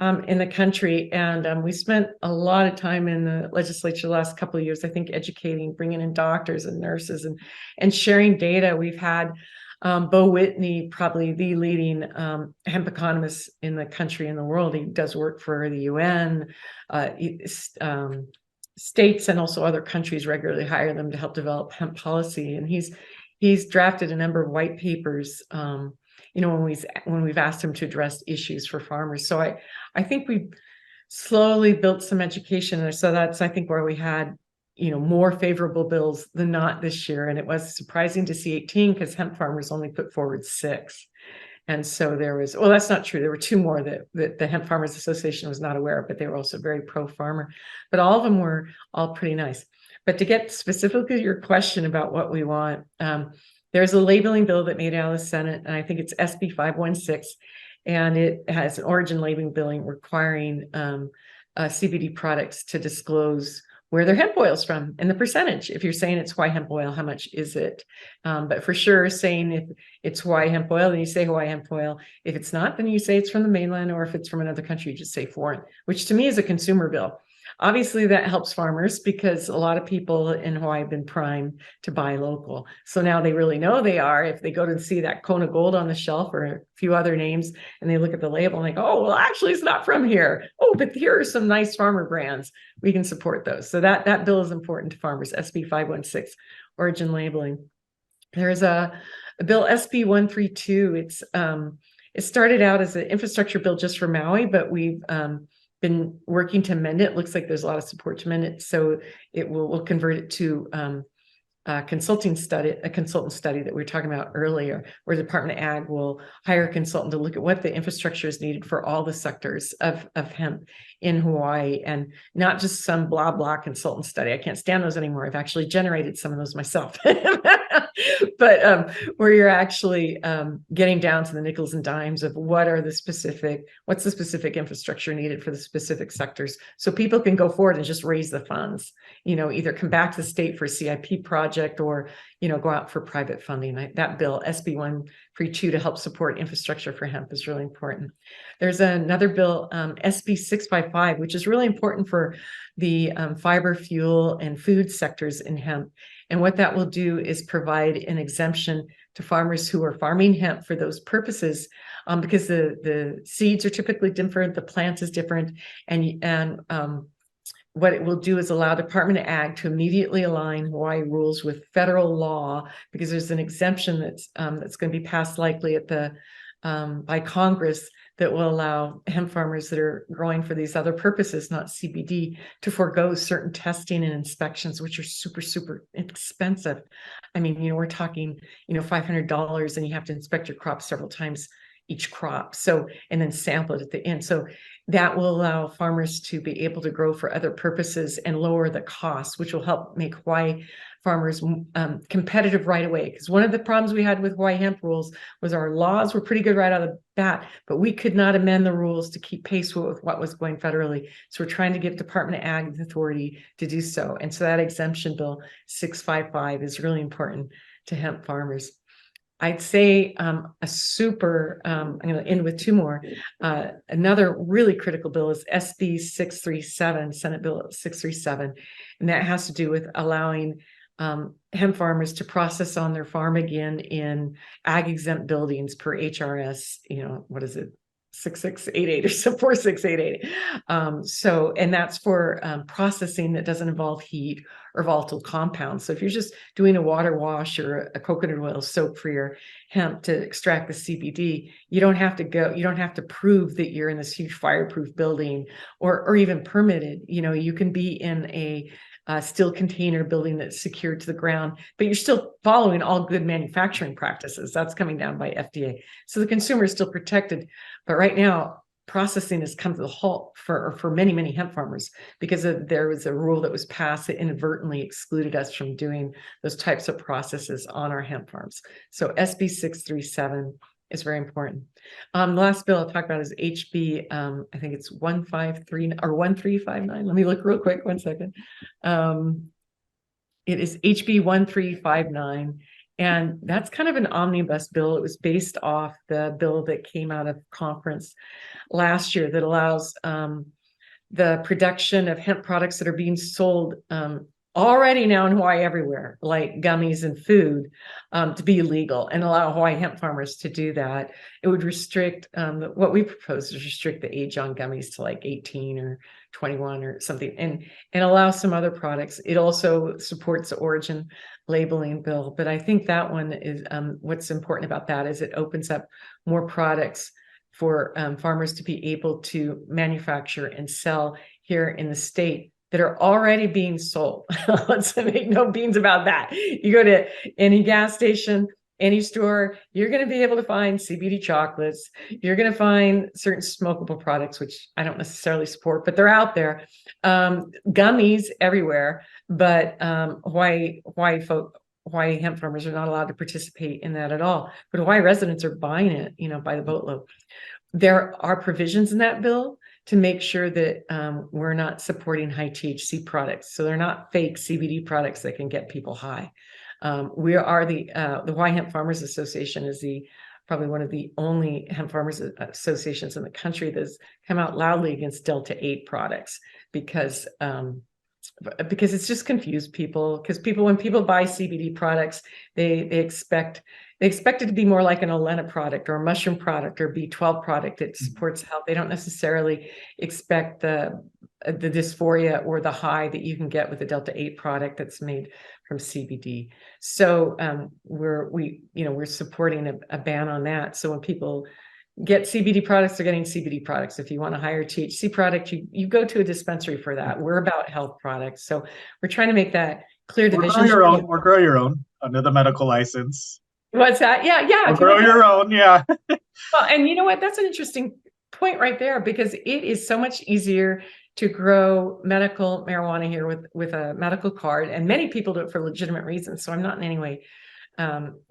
S5: in the country. And we spent a lot of time in the legislature the last couple of years, I think, educating, bringing in doctors and nurses and sharing data. We've had Bo Whitney, probably the leading hemp economist in the country and the world. He does work for the UN, states and also other countries regularly hire them to help develop hemp policy. And he's drafted a number of white papers, you know, when we've asked him to address issues for farmers. So I think we've slowly built some education. So that's, I think, where we had, you know, more favorable bills than not this year. And it was surprising to see 18 because hemp farmers only put forward 6. And so there was, well, that's not true. There were 2 more that the Hemp Farmers Association was not aware of, but they were also very pro-farmer. But all of them were all pretty nice. But to get specifically to your question about what we want, there's a labeling bill that made it out of the Senate, and I think it's SB 516, and it has an origin labeling billing requiring CBD products to disclose where their hemp oil is from and the percentage. If you're saying it's Hawaii hemp oil, how much is it? But for sure, saying if it's Hawaii hemp oil, then you say Hawaii hemp oil. If it's not, then you say it's from the mainland, or if it's from another country, you just say foreign, which to me is a consumer bill. Obviously, that helps farmers because a lot of people in Hawaii have been primed to buy local. So now they really know they are. If they go to see that Kona Gold on the shelf or a few other names, and they look at the label and they go, oh, well, actually, it's not from here. Oh, but here are some nice farmer brands. We can support those. So that bill is important to farmers, SB 516, origin labeling. There's a bill, SB 132. It started out as an infrastructure bill just for Maui, but we've been working to amend it. Looks like there's a lot of support to amend it, so we'll convert it to a consultant study that we were talking about earlier, where the Department of Ag will hire a consultant to look at what the infrastructure is needed for all the sectors of hemp in Hawaii, and not just some blah blah consultant study. I can't stand those anymore. I've actually generated some of those myself. But where you're actually getting down to the nickels and dimes of what's the specific infrastructure needed for the specific sectors, so people can go forward and just raise the funds, you know, either come back to the state for a CIP project or, you know, go out for private funding. That bill, SB 132, to help support infrastructure for hemp is really important. There's another bill, SB 655, which is really important for the fiber, fuel, and food sectors in hemp. And what that will do is provide an exemption to farmers who are farming hemp for those purposes, because the seeds are typically different, the plant is different, and what it will do is allow the Department of Ag to immediately align Hawaii rules with federal law, because there's an exemption that's going to be passed likely at by Congress that will allow hemp farmers that are growing for these other purposes, not CBD, to forego certain testing and inspections, which are super, super expensive. I mean, you know, we're talking, you know, $500, and you have to inspect your crop several times, each crop. So, and then sample it at the end. So that will allow farmers to be able to grow for other purposes and lower the cost, which will help make Hawaii farmers competitive right away. Because one of the problems we had with Hawaii hemp rules was our laws were pretty good right out of the bat, but we could not amend the rules to keep pace with what was going federally. So we're trying to give Department of Ag the authority to do so. And so that exemption bill 655 is really important to hemp farmers. I'd say I'm going to end with two more. Another really critical bill is SB 637, Senate Bill 637, and that has to do with allowing hemp farmers to process on their farm again in ag exempt buildings per HRS, what is it? 6688 or 4688. So, and that's for processing that doesn't involve heat or volatile compounds. So if you're just doing a water wash or a coconut oil soak for your hemp to extract the CBD, you don't have to prove that you're in this huge fireproof building or even permitted. You can be in a steel container building that's secured to the ground, but you're still following all good manufacturing practices. That's coming down by FDA. So the consumer is still protected. But right now, processing has come to a halt for many, many hemp farmers because there was a rule that was passed that inadvertently excluded us from doing those types of processes on our hemp farms. So SB 637 is very important. The last bill I'll talk about is HB, I think it's 153 or 1359. Let me look real quick, 1 second. It is HB 1359. And that's kind of an omnibus bill. It was based off the bill that came out of conference last year that allows the production of hemp products that are being sold already now in Hawaii everywhere, like gummies and food, to be legal and allow Hawaii hemp farmers to do that. It would restrict, what we propose is restrict the age on gummies to like 18 or 21 or something, and allow some other products. It also supports the origin labeling bill, but I think that one is, what's important about that is it opens up more products for farmers to be able to manufacture and sell here in the state that are already being sold. Let's make no beans about that. You go to any gas station, any store, you're going to be able to find CBD chocolates. You're going to find certain smokable products, which I don't necessarily support, but they're out there. Gummies everywhere, but Hawaii hemp farmers are not allowed to participate in that at all. But Hawaii residents are buying it, by the boatload. There are provisions in that bill to make sure that we're not supporting high THC products. So they're not fake CBD products that can get people high. We are the Hawaii Hemp Farmers Association is probably one of the only hemp farmers associations in the country that's come out loudly against Delta 8 products because it's just confused people. Because when people buy CBD products, they expect it to be more like an Olena product or a mushroom product or B12 product that supports health. They don't necessarily expect the dysphoria or the high that you can get with a Delta 8 product that's made from CBD. So we're supporting a ban on that. So when people get CBD products, they're getting CBD products. If you want a higher THC product, you go to a dispensary for that. We're about health products. So we're trying to make that clear division.
S2: Or grow your own under the medical license.
S5: What's that? Yeah.
S2: Or grow your own, yeah.
S5: Well, and you know what? That's an interesting point right there, because it is so much easier to grow medical marijuana here with a medical card, and many people do it for legitimate reasons. So I'm not in any way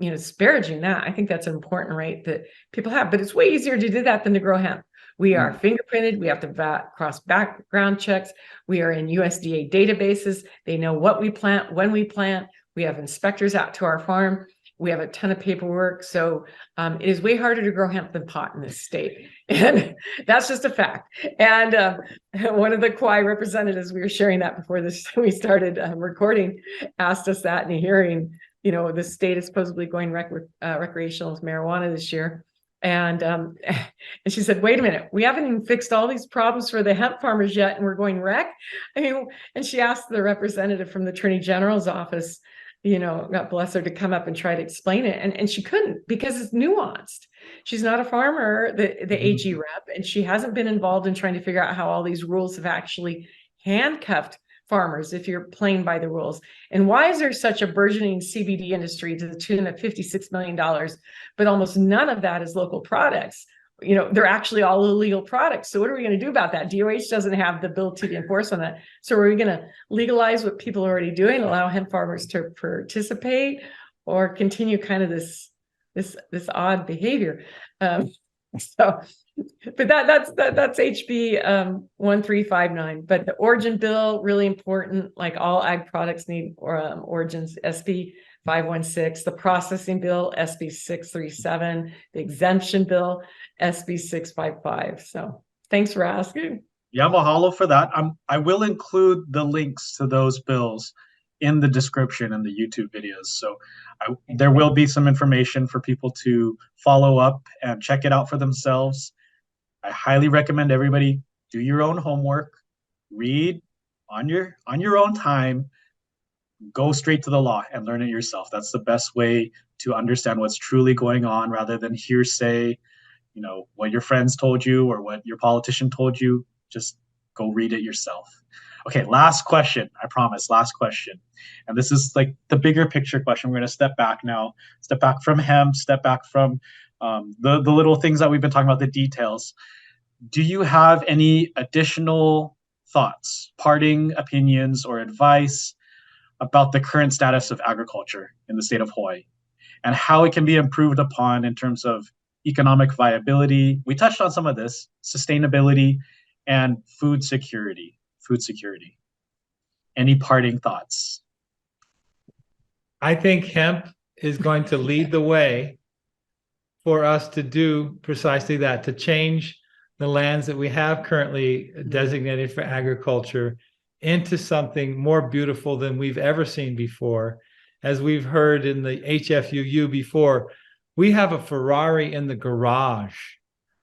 S5: disparaging that. I think that's an important right that people have, but it's way easier to do that than to grow hemp. We are fingerprinted. We have to cross background checks. We are in USDA databases. They know what we plant, when we plant. We have inspectors out to our farm. We have a ton of paperwork. So it is way harder to grow hemp than pot in this state. And that's just a fact. And one of the Kauai representatives, we were sharing that before we started recording, asked us that in a hearing. The state is supposedly going recreational with marijuana this year. And she said, wait a minute, we haven't even fixed all these problems for the hemp farmers yet, and we're going rec. And she asked the representative from the Attorney General's office, God bless her, to come up and try to explain it. And she couldn't, because it's nuanced. She's not a farmer, the AG rep, and she hasn't been involved in trying to figure out how all these rules have actually handcuffed farmers if you're playing by the rules? And why is there such a burgeoning CBD industry to the tune of $56 million, but almost none of that is local products? You know, they're actually all illegal products. So what are we going to do about that? DOH doesn't have the ability to enforce on that. So are we going to legalize what people are already doing, allow hemp farmers to participate, or continue kind of this odd behavior? But that's HB 1359. But the origin bill, really important. Like all ag products need origins. SB 516, the processing bill, SB 637, the exemption bill, SB 655. So thanks for asking.
S2: Yeah, mahalo for that. I will include the links to those bills in the description in the YouTube videos. So there will be some information for people to follow up and check it out for themselves. I highly recommend everybody do your own homework, read on your own time, go straight to the law and learn it yourself. That's the best way to understand what's truly going on rather than hearsay, you know, what your friends told you or what your politician told you. Just go read it yourself. Okay, last question. I promise, last question. And this is like the bigger picture question. We're going to step back now, step back from hemp, step back from the little things that we've been talking about, the details. Do you have any additional thoughts, parting opinions, or advice about the current status of agriculture in the state of Hawaii and how it can be improved upon in terms of economic viability? We touched on some of this, sustainability, and food security. Any parting thoughts?
S3: I think hemp is going to lead the way for us to do precisely that, to change the lands that we have currently designated for agriculture into something more beautiful than we've ever seen before. As we've heard in the HFUU before, we have a Ferrari in the garage.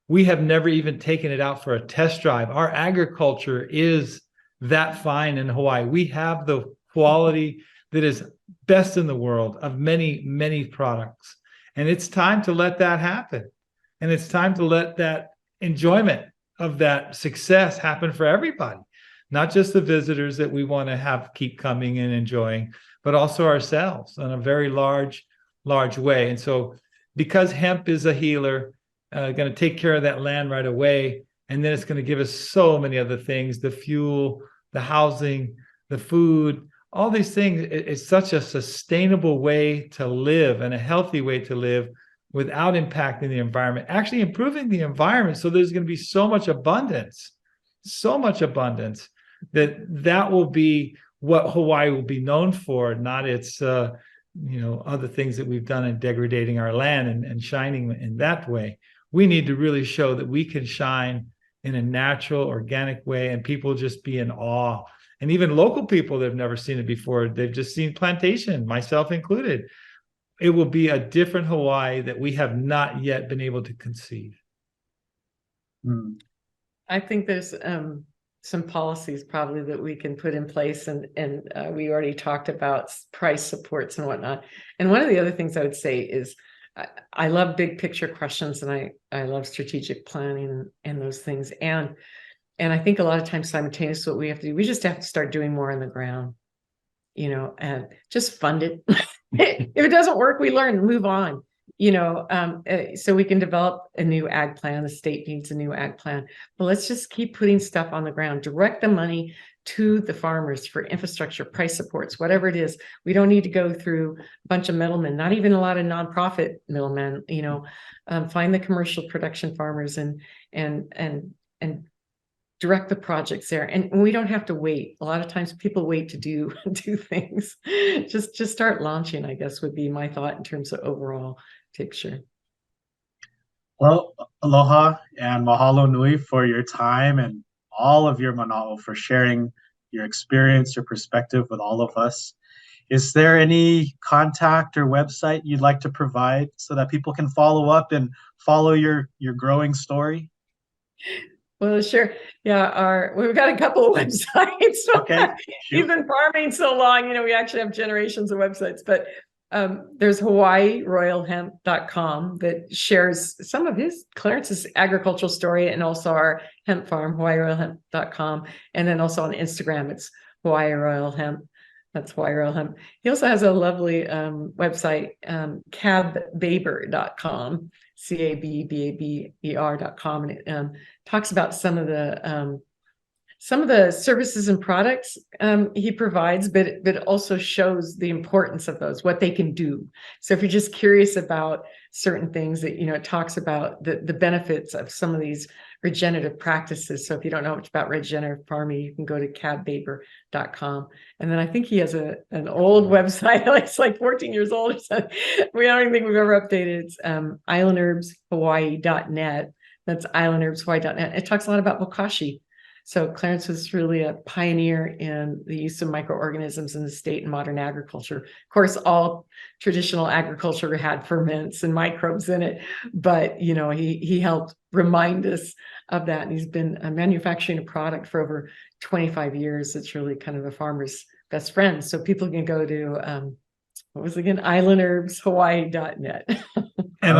S3: We have never even taken it out for a test drive. Our agriculture is that fine in Hawaii. We have the quality that is best in the world of many, many products. And it's time to let that happen. And it's time to let that enjoyment of that success happen for everybody, not just the visitors that we want to have keep coming and enjoying, but also ourselves in a very large way. And so because hemp is a healer, going to take care of that land right away, and then it's going to give us so many other things, the fuel, the housing, the food, all these things. It's such a sustainable way to live and a healthy way to live without impacting the environment, actually improving the environment. So there's going to be so much abundance that will be what Hawaii will be known for, not its other things that we've done in degrading our land and shining in that way. We need to really show that we can shine in a natural, organic way, and people just be in awe. And even local people that have never seen it before, they've just seen plantation, myself included. It will be a different Hawaii that we have not yet been able to conceive.
S5: I think there's some policies probably that we can put in place, and we already talked about price supports and whatnot. And one of the other things I would say is I love big picture questions, and I love strategic planning and those things. And I think a lot of times simultaneous, what we have to do, we just have to start doing more on the ground, and just fund it. If it doesn't work, we learn, move on, so we can develop a new ag plan. The state needs a new ag plan, but let's just keep putting stuff on the ground, direct the money to the farmers for infrastructure, price supports, whatever it is. We don't need to go through a bunch of middlemen, not even a lot of nonprofit middlemen, find the commercial production farmers and direct the projects there. And we don't have to wait. A lot of times people wait to do things. Just start launching, I guess, would be my thought in terms of overall picture.
S2: Well, aloha and mahalo nui for your time and all of your mana'o for sharing your experience, your perspective with all of us. Is there any contact or website you'd like to provide so that people can follow up and follow your growing story?
S5: Well, sure. Yeah, we've got a couple of websites.
S2: Okay.
S5: We've been farming so long, we actually have generations of websites, but there's HawaiiRoyalHemp.com that shares some of Clarence's agricultural story, and also our hemp farm, HawaiiRoyalHemp.com. And then also on Instagram, it's Hawaii Royal Hemp. That's Hawaii Royal Hemp. He also has a lovely website, cabbaber.com, CABBABER.com, and it talks about some of the services and products he provides, but it also shows the importance of those, what they can do. So if you're just curious about certain things, that, it talks about the benefits of some of these regenerative practices. So if you don't know much about regenerative farming, you can go to cabbaber.com. And then I think he has an old website, it's like 14 years old or something. We don't even think we've ever updated. It's islandherbshawaii.net. That's islandherbshawaii.net. It talks a lot about bokashi. So Clarence was really a pioneer in the use of microorganisms in the state and modern agriculture. Of course, all traditional agriculture had ferments and microbes in it, but he helped remind us of that. And he's been manufacturing a product for over 25 years. It's really kind of a farmer's best friend. So people can go to islandherbshawaii.net.
S3: And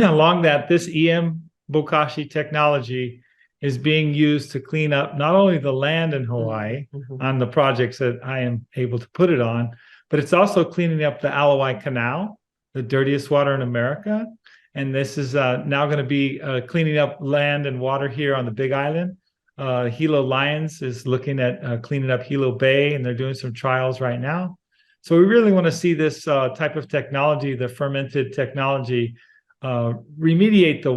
S3: along that, this EM bokashi technology is being used to clean up not only the land in Hawaii on the projects that I am able to put it on, but it's also cleaning up the Alawai Canal, the dirtiest water in America. And this is now going to be cleaning up land and water here on the Big Island. Hilo Lions is looking at cleaning up Hilo Bay, and they're doing some trials right now. So we really want to see this type of technology, the fermented technology, remediate the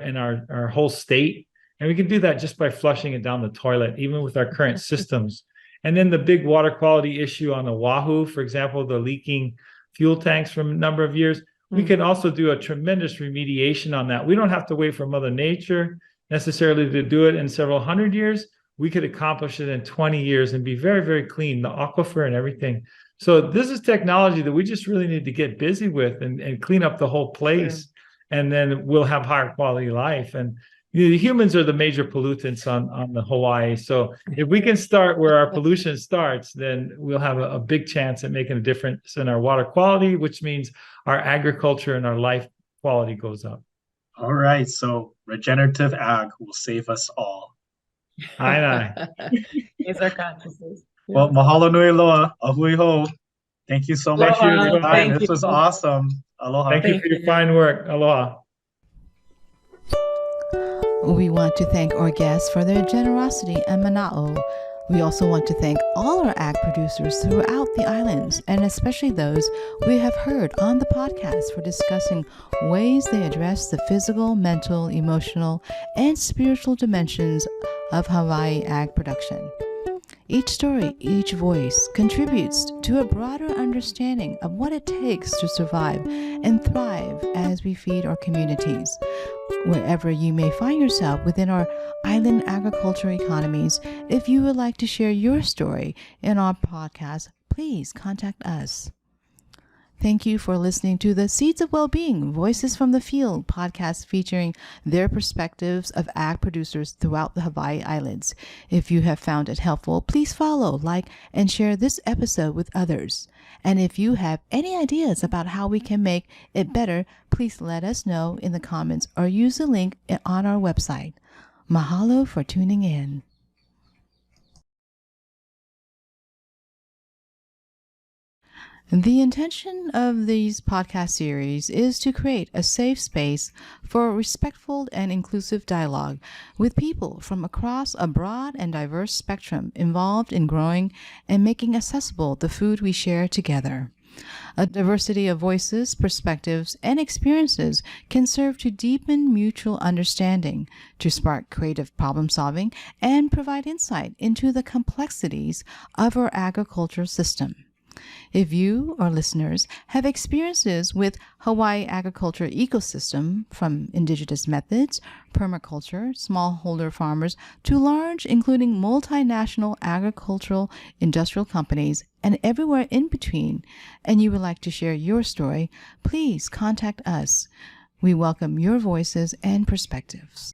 S3: in our whole state. And we can do that just by flushing it down the toilet, even with our current systems. And then the big water quality issue on Oahu, for example, the leaking fuel tanks from a number of years, we can also do a tremendous remediation on that. We don't have to wait for Mother Nature necessarily to do it in several hundred years. We could accomplish it in 20 years and be very, very clean, the aquifer and everything. So this is technology that we just really need to get busy with and clean up the whole place. And then we'll have higher quality life. And the humans are the major pollutants on the Hawaii. So if we can start where our pollution starts, then we'll have a big chance at making a difference in our water quality, which means our agriculture and our life quality goes up.
S2: All right. So regenerative ag will save us all.
S3: Aye.
S5: It's our consciousness.
S2: Well, mahalo nui loa, ahui ho. Thank you so much for your time. This was awesome. Aloha.
S3: Thank you for your fine work. Aloha.
S1: We want to thank our guests for their generosity and mana'o. We also want to thank all our ag producers throughout the islands, and especially those we have heard on the podcast for discussing ways they address the physical, mental, emotional, and spiritual dimensions of Hawaii ag production. Each story, each voice contributes to a broader understanding of what it takes to survive and thrive as we feed our communities. Wherever you may find yourself within our island agriculture economies, if you would like to share your story in our podcast, please contact us. Thank you for listening to the Seeds of Wellbeing, Voices from the Field podcast featuring their perspectives of ag producers throughout the Hawaii Islands. If you have found it helpful, please follow, like, and share this episode with others. And if you have any ideas about how we can make it better, please let us know in the comments or use the link on our website. Mahalo for tuning in. The intention of these podcast series is to create a safe space for respectful and inclusive dialogue with people from across a broad and diverse spectrum involved in growing and making accessible the food we share together. A diversity of voices, perspectives, and experiences can serve to deepen mutual understanding, to spark creative problem solving, and provide insight into the complexities of our agricultural system. If you, our listeners, have experiences with Hawaii agriculture ecosystem, from indigenous methods, permaculture, smallholder farmers, to large, including multinational agricultural industrial companies, and everywhere in between, and you would like to share your story, please contact us. We welcome your voices and perspectives.